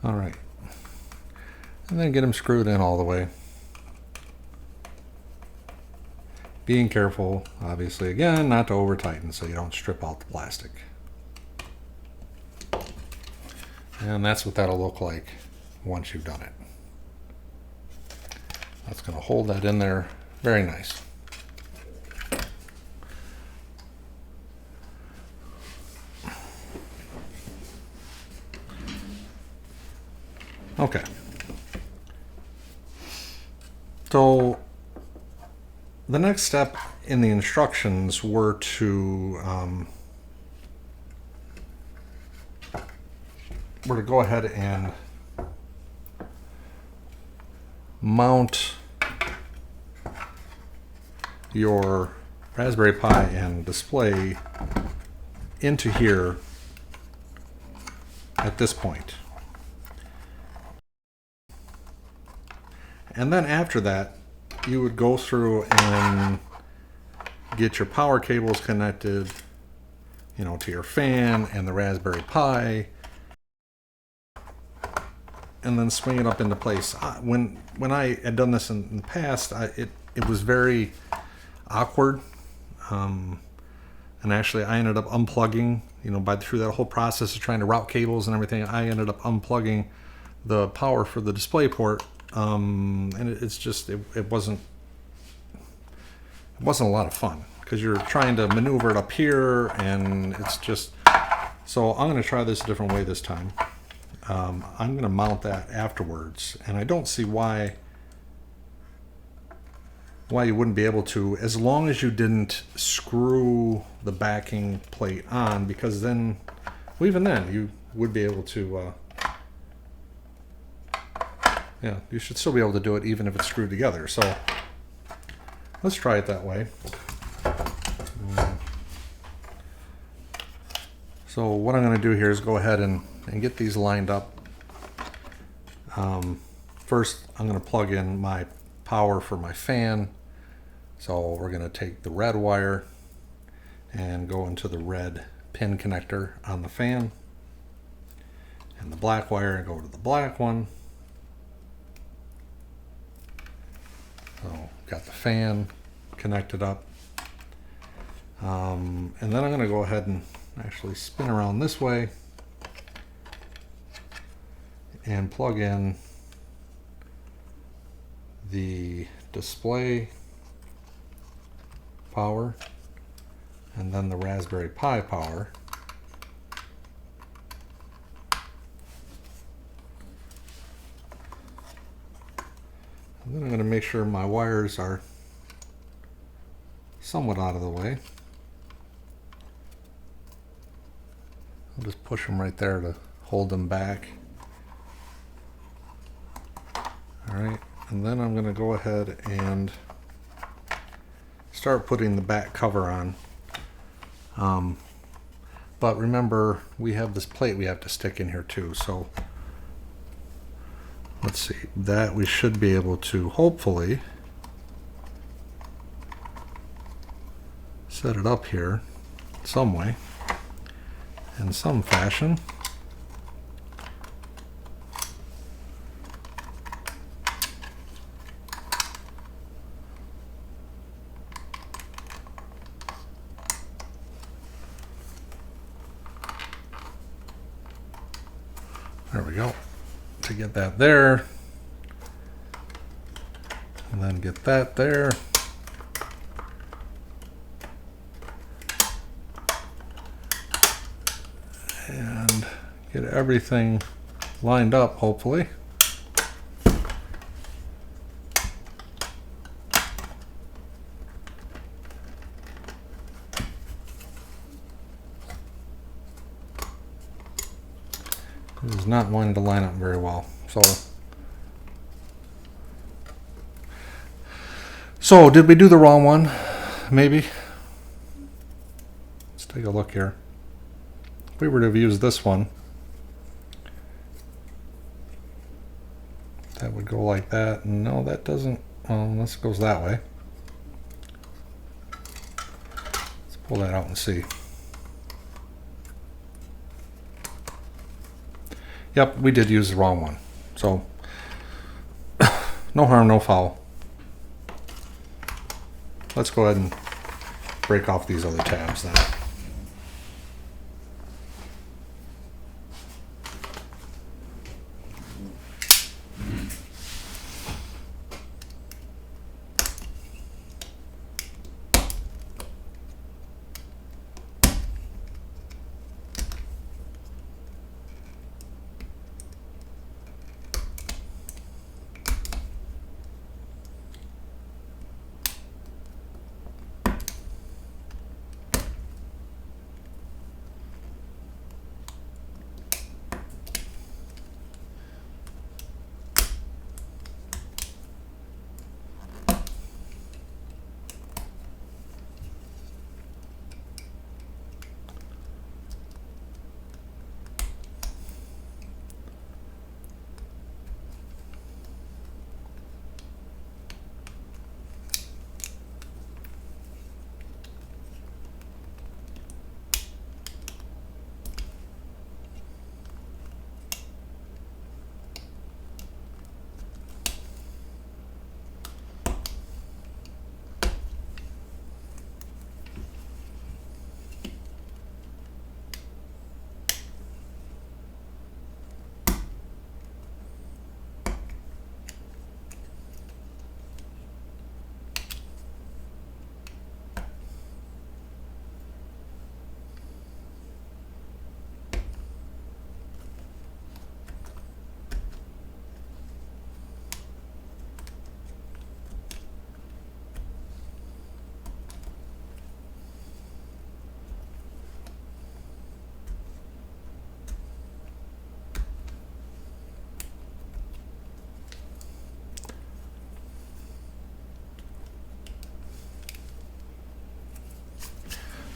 All right. And then get them screwed in all the way. Being careful, obviously, again, not to over tighten so you don't strip out the plastic. And that's what that'll look like once you've done it. That's going to hold that in there very nice. Okay. So the next step in the instructions were to go ahead and mount your Raspberry Pi and display into here at this point. And then after that, you would go through and get your power cables connected, to your fan and the Raspberry Pi, and then swing it up into place. When I had done this in the past, it was very awkward, and actually I ended up unplugging. Through that whole process of trying to route cables and everything, I ended up unplugging the power for the display port. And it wasn't a lot of fun because you're trying to maneuver it up here, and it's just. So I'm going to try this a different way this time. I'm going to mount that afterwards, and I don't see why you wouldn't be able to, as long as you didn't screw the backing plate on, because then, well, even then, you would be able to. Yeah, you should still be able to do it even if it's screwed together. So let's try it that way. So what I'm going to do here is go ahead and get these lined up. First, I'm going to plug in my power for my fan. So we're going to take the red wire and go into the red pin connector on the fan, and the black wire and go to the black one. So got the fan connected up. And then I'm going to go ahead and actually spin around this way and plug in the display power and then the Raspberry Pi power. And then I'm going to make sure my wires are somewhat out of the way. I'll just push them right there to hold them back. Alright, and then I'm going to go ahead and start putting the back cover on. But remember, we have this plate we have to stick in here too, so let's see, that we should be able to hopefully set it up here some way, in some fashion. There we go. To get that there, and then get that there. And get everything lined up, hopefully. not wanting to line up very well. So did we do the wrong one? Maybe. Let's take a look here. If we were to have used this one, that would go like that. No, that doesn't. Well, this goes that way. Let's pull that out and see. Yep, we did use the wrong one. So, no harm, no foul. Let's go ahead and break off these other tabs then.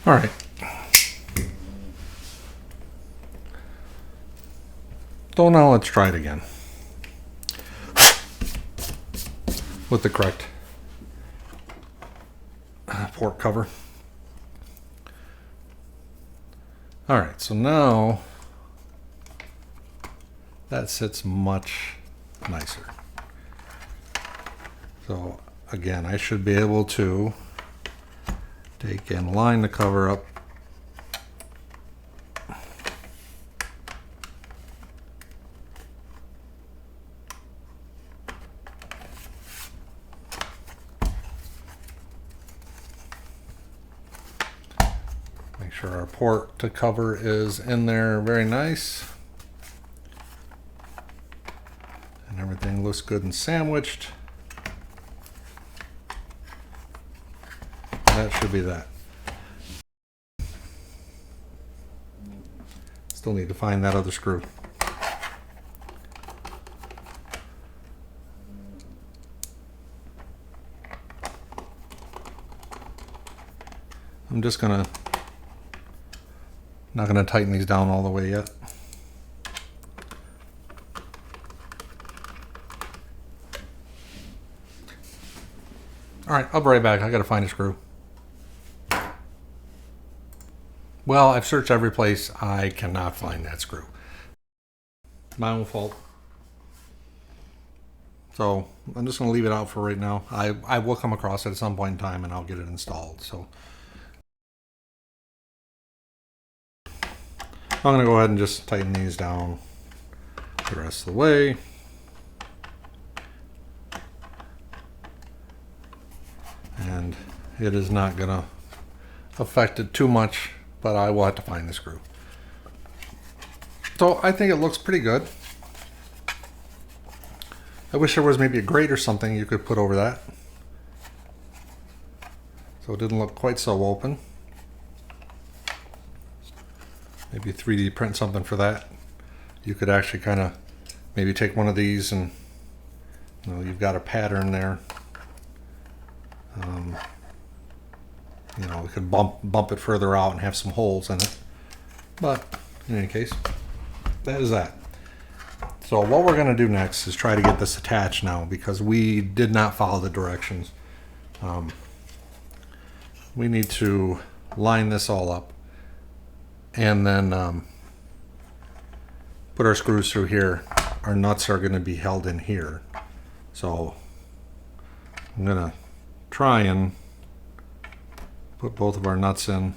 All right. So now let's try it again with the correct port cover. All right, so now that sits much nicer. So again, I should be able to take and line the cover up. Make sure our port to cover is in there very nice. And everything looks good and sandwiched. That should be that. Still need to find that other screw. I'm just not gonna tighten these down all the way yet. All right, I'll be right back. I gotta find a screw. Well, I've searched every place. I cannot find that screw. My own fault. So I'm just going to leave it out for right now. I will come across it at some point in time and I'll get it installed. So I'm going to go ahead and just tighten these down the rest of the way. And it is not going to affect it too much, but I will have to find the screw. So I think it looks pretty good. I wish there was maybe a grate or something you could put over that, so it didn't look quite so open. Maybe 3D print something for that. you could actually kind of maybe take one of these and, you know, you've got a pattern there. You know, we could bump it further out and have some holes in it. But in any case, that is that. So what we're going to do next is try to get this attached now, because we did not follow the directions. We need to line this all up and then put our screws through here. Our nuts are going to be held in here. So I'm going to try and put both of our nuts in.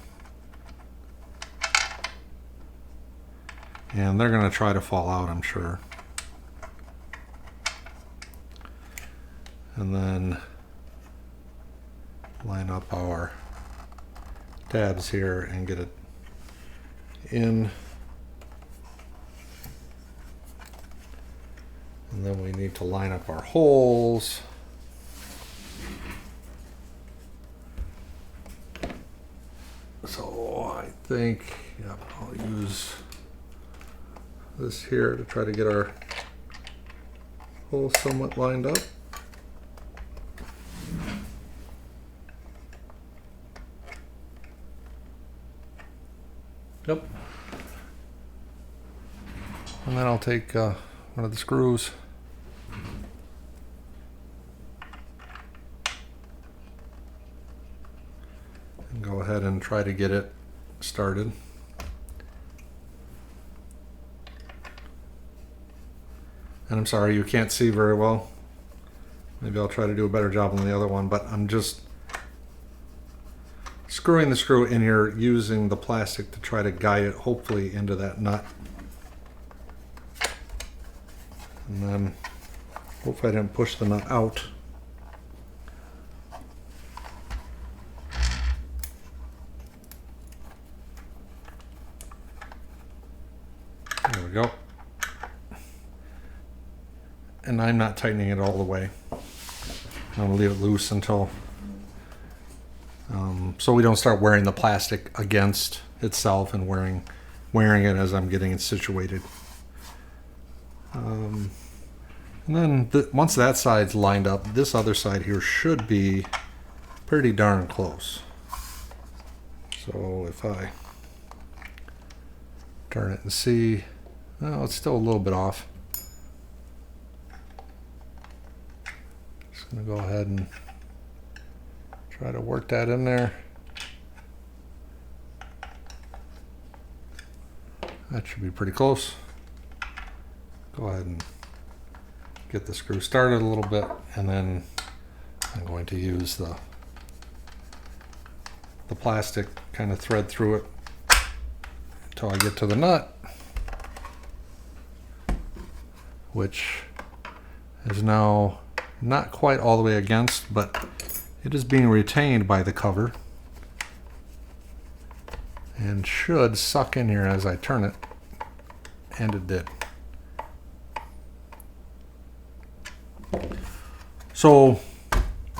And they're going to try to fall out, I'm sure. And then line up our tabs here and get it in. And then we need to line up our holes. So I think, yeah, I'll use this here to try to get our holes somewhat lined up. Yep. And then I'll take one of the screws and go ahead and try to get it started. And I'm sorry you can't see very well. Maybe I'll try to do a better job than the other one, but I'm just screwing the screw in here, using the plastic to try to guide it hopefully into that nut. And then hopefully I didn't push the nut out. There we go. And I'm not tightening it all the way. I'm going to leave it loose until so we don't start wearing the plastic against itself and wearing it as I'm getting it situated. And then once that side's lined up, this other side here should be pretty darn close. So if I turn it and see, oh, it's still a little bit off. Just gonna go ahead and try to work that in there. That should be pretty close. Go ahead and get the screw started a little bit, and then I'm going to use the plastic, kind of thread through it until I get to the nut, which is now not quite all the way against, but it is being retained by the cover and should suck in here as I turn it, and it did. So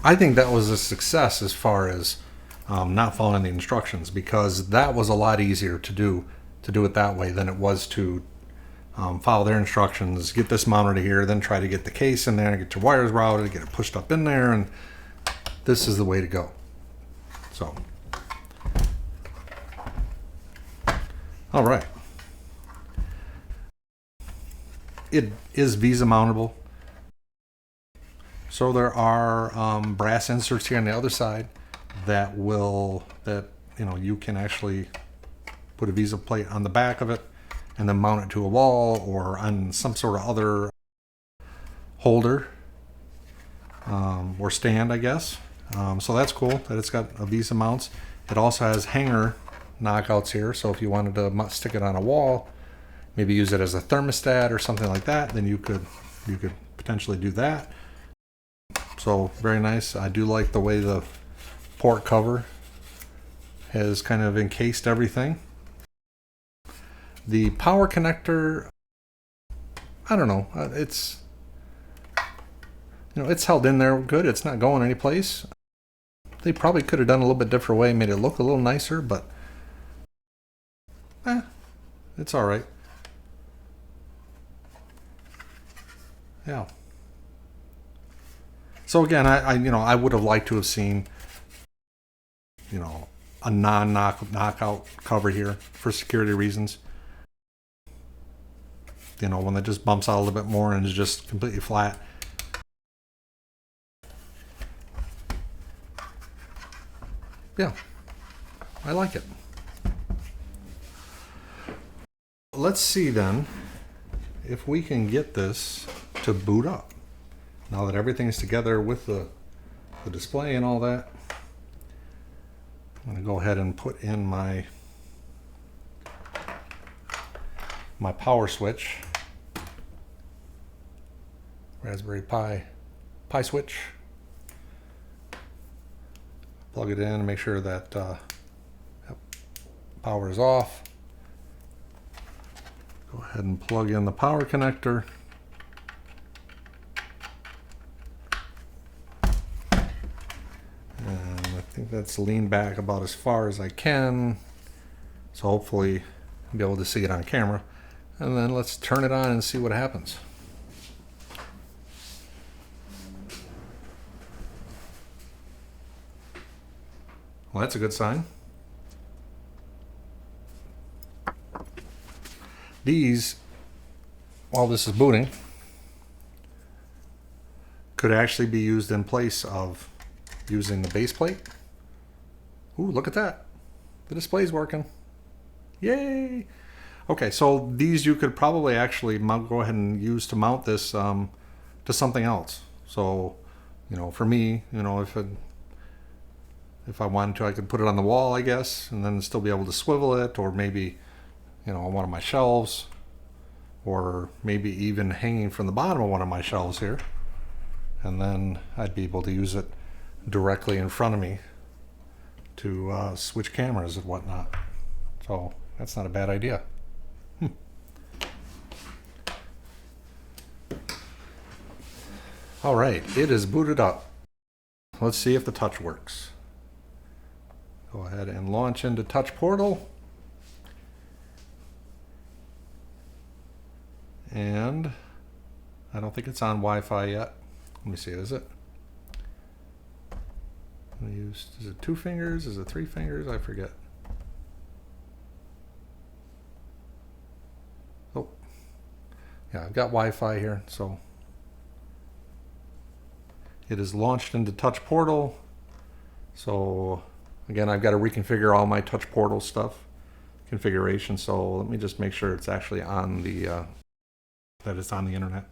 I think that was a success as far as not following the instructions, because that was a lot easier to do it that way than it was to follow their instructions, get this mounted here, then try to get the case in there, get your wires routed, get it pushed up in there, and this is the way to go. So, all right. It is Visa mountable. So there are brass inserts here on the other side that you can actually put a Visa plate on the back of it and then mount it to a wall or on some sort of other holder or stand, I guess. So that's cool that it's got a Visa mounts. It also has hanger knockouts here, so if you wanted to stick it on a wall, maybe use it as a thermostat or something like that, then you could potentially do that. So very nice. I do like the way the port cover has kind of encased everything. The power connector, I don't know, it's held in there good. It's not going anyplace. They probably could have done a little bit different way, made it look a little nicer, but it's all right. Yeah. So again, I would have liked to have seen, a knockout cover here for security reasons. When it just bumps out a little bit more and is just completely flat. Yeah, I like it. Let's see then if we can get this to boot up. Now that everything's together with the display and all that, I'm going to go ahead and put in my power switch, Raspberry Pi switch. Plug it in and make sure that power is off. Go ahead and plug in the power connector. And I think that's leaned back about as far as I can. So hopefully I'll be able to see it on camera. And then let's turn it on and see what happens. Well, that's a good sign. These, while this is booting, could actually be used in place of using the base plate. Ooh, look at that. The display's working. Yay! Okay, so these you could probably actually go ahead and use to mount this to something else. So, for me, if I wanted to, I could put it on the wall, I guess, and then still be able to swivel it, or maybe, on one of my shelves, or maybe even hanging from the bottom of one of my shelves here. And then I'd be able to use it directly in front of me to switch cameras and whatnot. So that's not a bad idea. All right, it is booted up. Let's see if the touch works. Go ahead and launch into Touch Portal. And I don't think it's on Wi-Fi yet. Let me see, is it? Is it 2 fingers? Is it 3 fingers? I forget. Oh, yeah, I've got Wi-Fi here, so it is launched into Touch Portal. So again, I've got to reconfigure all my Touch Portal stuff, configuration. So let me just make sure it's actually on the that it's on the internet.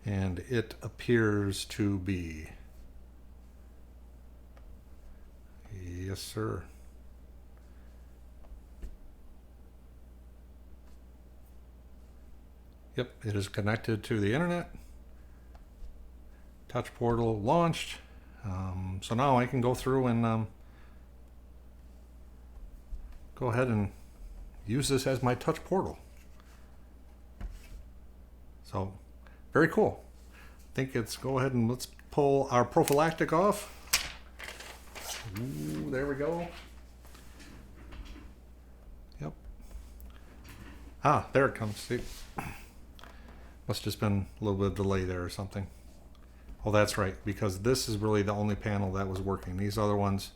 And it appears to be. Yes, sir. Yep, it is connected to the internet. Touch Portal launched. So now I can go through and go ahead and use this as my Touch Portal. So very cool. I think it's, go ahead and let's pull our prophylactic off. Ooh, there we go. Yep. Ah, there it comes. See? Must have just been a little bit of delay there or something. Oh, that's right, because this is really the only panel that was working. These other ones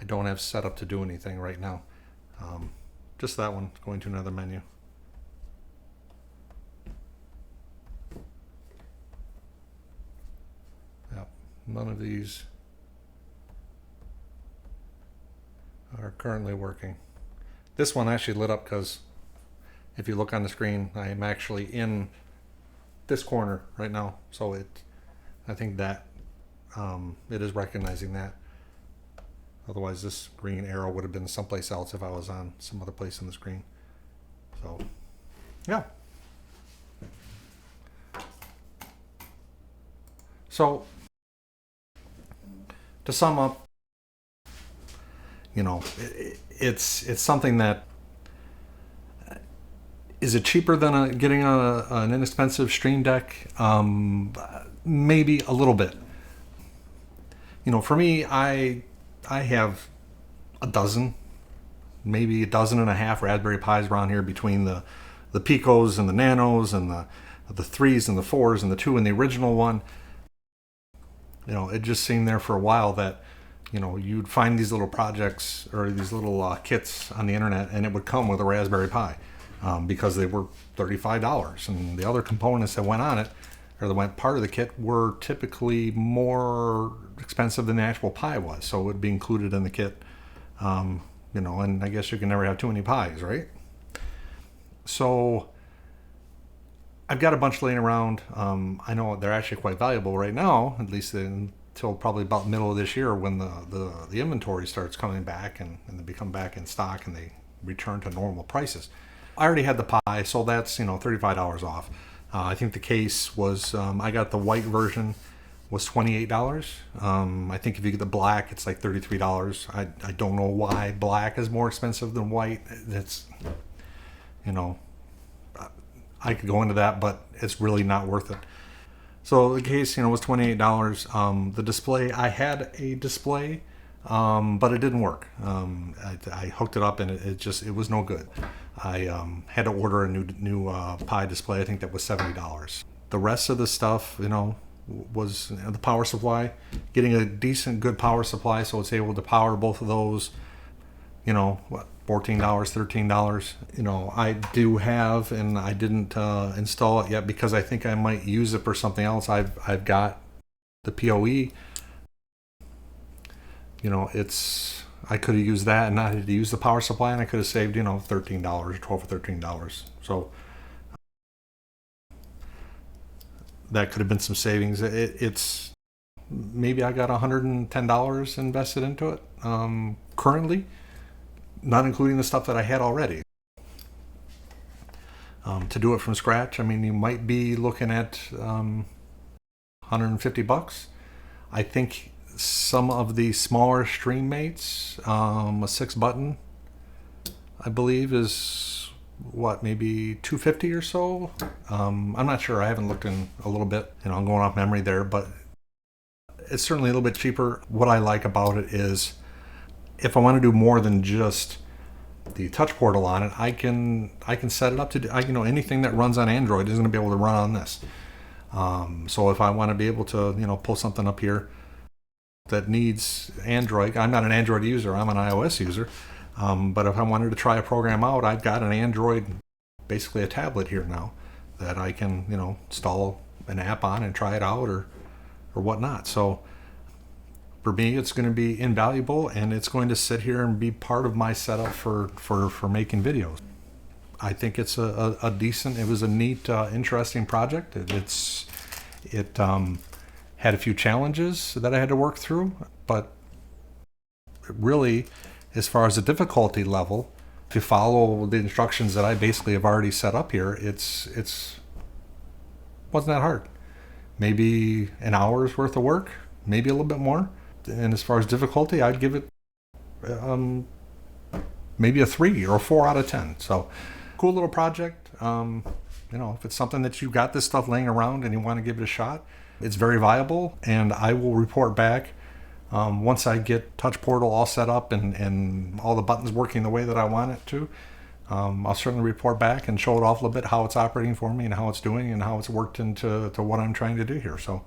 I don't have set up to do anything right now. Just that one, going to another menu. Yep, none of these are currently working. This one actually lit up because if you look on the screen, I am actually in this corner right now. So I think that it is recognizing that. Otherwise, this green arrow would have been someplace else if I was on some other place on the screen. So, yeah. So, to sum up, it's something that, is it cheaper than getting an inexpensive Stream Deck? Maybe a little bit. For me, I have a dozen maybe a dozen and a half Raspberry Pis around here between the Picos and the Nanos and the 3s and the 4s and the 2 and the original one. You know, it just seemed there for a while that, you know, you'd find these little projects or these little kits on the internet, and it would come with a Raspberry Pi because they were $35, and the other components that went on it, or that went part of the kit, were typically more expensive than the actual Pi was, so it would be included in the kit. You know, and I guess you can never have too many pies, right? So I've got a bunch laying around. I know they're actually quite valuable right now, at least until probably about the middle of this year, when the inventory starts coming back and they become back in stock and they return to normal prices. I already had the Pi, so that's, you know, $35 off. I think the case was, I got the white version, was $28. I think if you get the black, it's like $33. I don't know why black is more expensive than white. It's, you know, I could go into that, but it's really not worth it. So the case, you know, was $28. The display, I had a display, but it didn't work. I hooked it up and it was no good. I had to order a new Pi display. I think that was $70. The rest of the stuff, you know, was the power supply. Getting a decent, good power supply so it's able to power both of those. You know, what, $14, $13. You know, I do have, and I didn't install it yet because I think I might use it for something else. I've got the PoE. You know, I could have used that and not had to use the power supply, and I could have saved, you know, $13, $12 or $13. So that could have been some savings. It's maybe I got $110 invested into it currently, not including the stuff that I had already. To do it from scratch, I mean, you might be looking at $150. I think some of the smaller stream mates, a 6-button, I believe, is what, maybe $250 or so. I'm not sure. I haven't looked in a little bit. You know, I'm going off memory there, but it's certainly a little bit cheaper. What I like about it is, if I want to do more than just the touch portal on it, I can set it up to do, you know, anything that runs on Android is going to be able to run on this. So if I want to be able to, you know, pull something up here that needs Android, I'm not an Android user, I'm an iOS user. But if I wanted to try a program out, I've got an Android, basically a tablet here now, that I can, you know, install an app on and try it out or whatnot. So for me, it's going to be invaluable, and it's going to sit here and be part of my setup for making videos. I think it's a decent, it was a neat, interesting project. It had a few challenges that I had to work through, but really, as far as the difficulty level, to follow the instructions that I basically have already set up here, it's wasn't that hard. Maybe an hour's worth of work, maybe a little bit more. And as far as difficulty, I'd give it maybe a 3 or a 4 out of 10. So cool little project. You know, if it's something that you've got this stuff laying around and you want to give it a shot, it's very viable, and I will report back once I get Touch Portal all set up and all the buttons working the way that I want it to. I'll certainly report back and show it off a little bit, how it's operating for me and how it's doing and how it's worked into what I'm trying to do here. So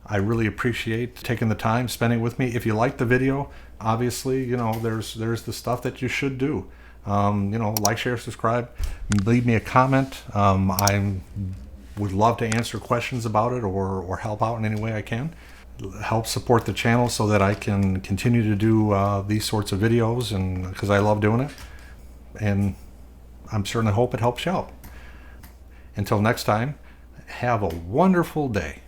I really appreciate taking the time, spending it with me. If you like the video, obviously, you know, there's the stuff that you should do. You know, like, share, subscribe, leave me a comment. I would love to answer questions about it or help out in any way I can. Help support the channel so that I can continue to do these sorts of videos, and because I love doing it. And I'm certainly hope it helps you out. Until next time, have a wonderful day.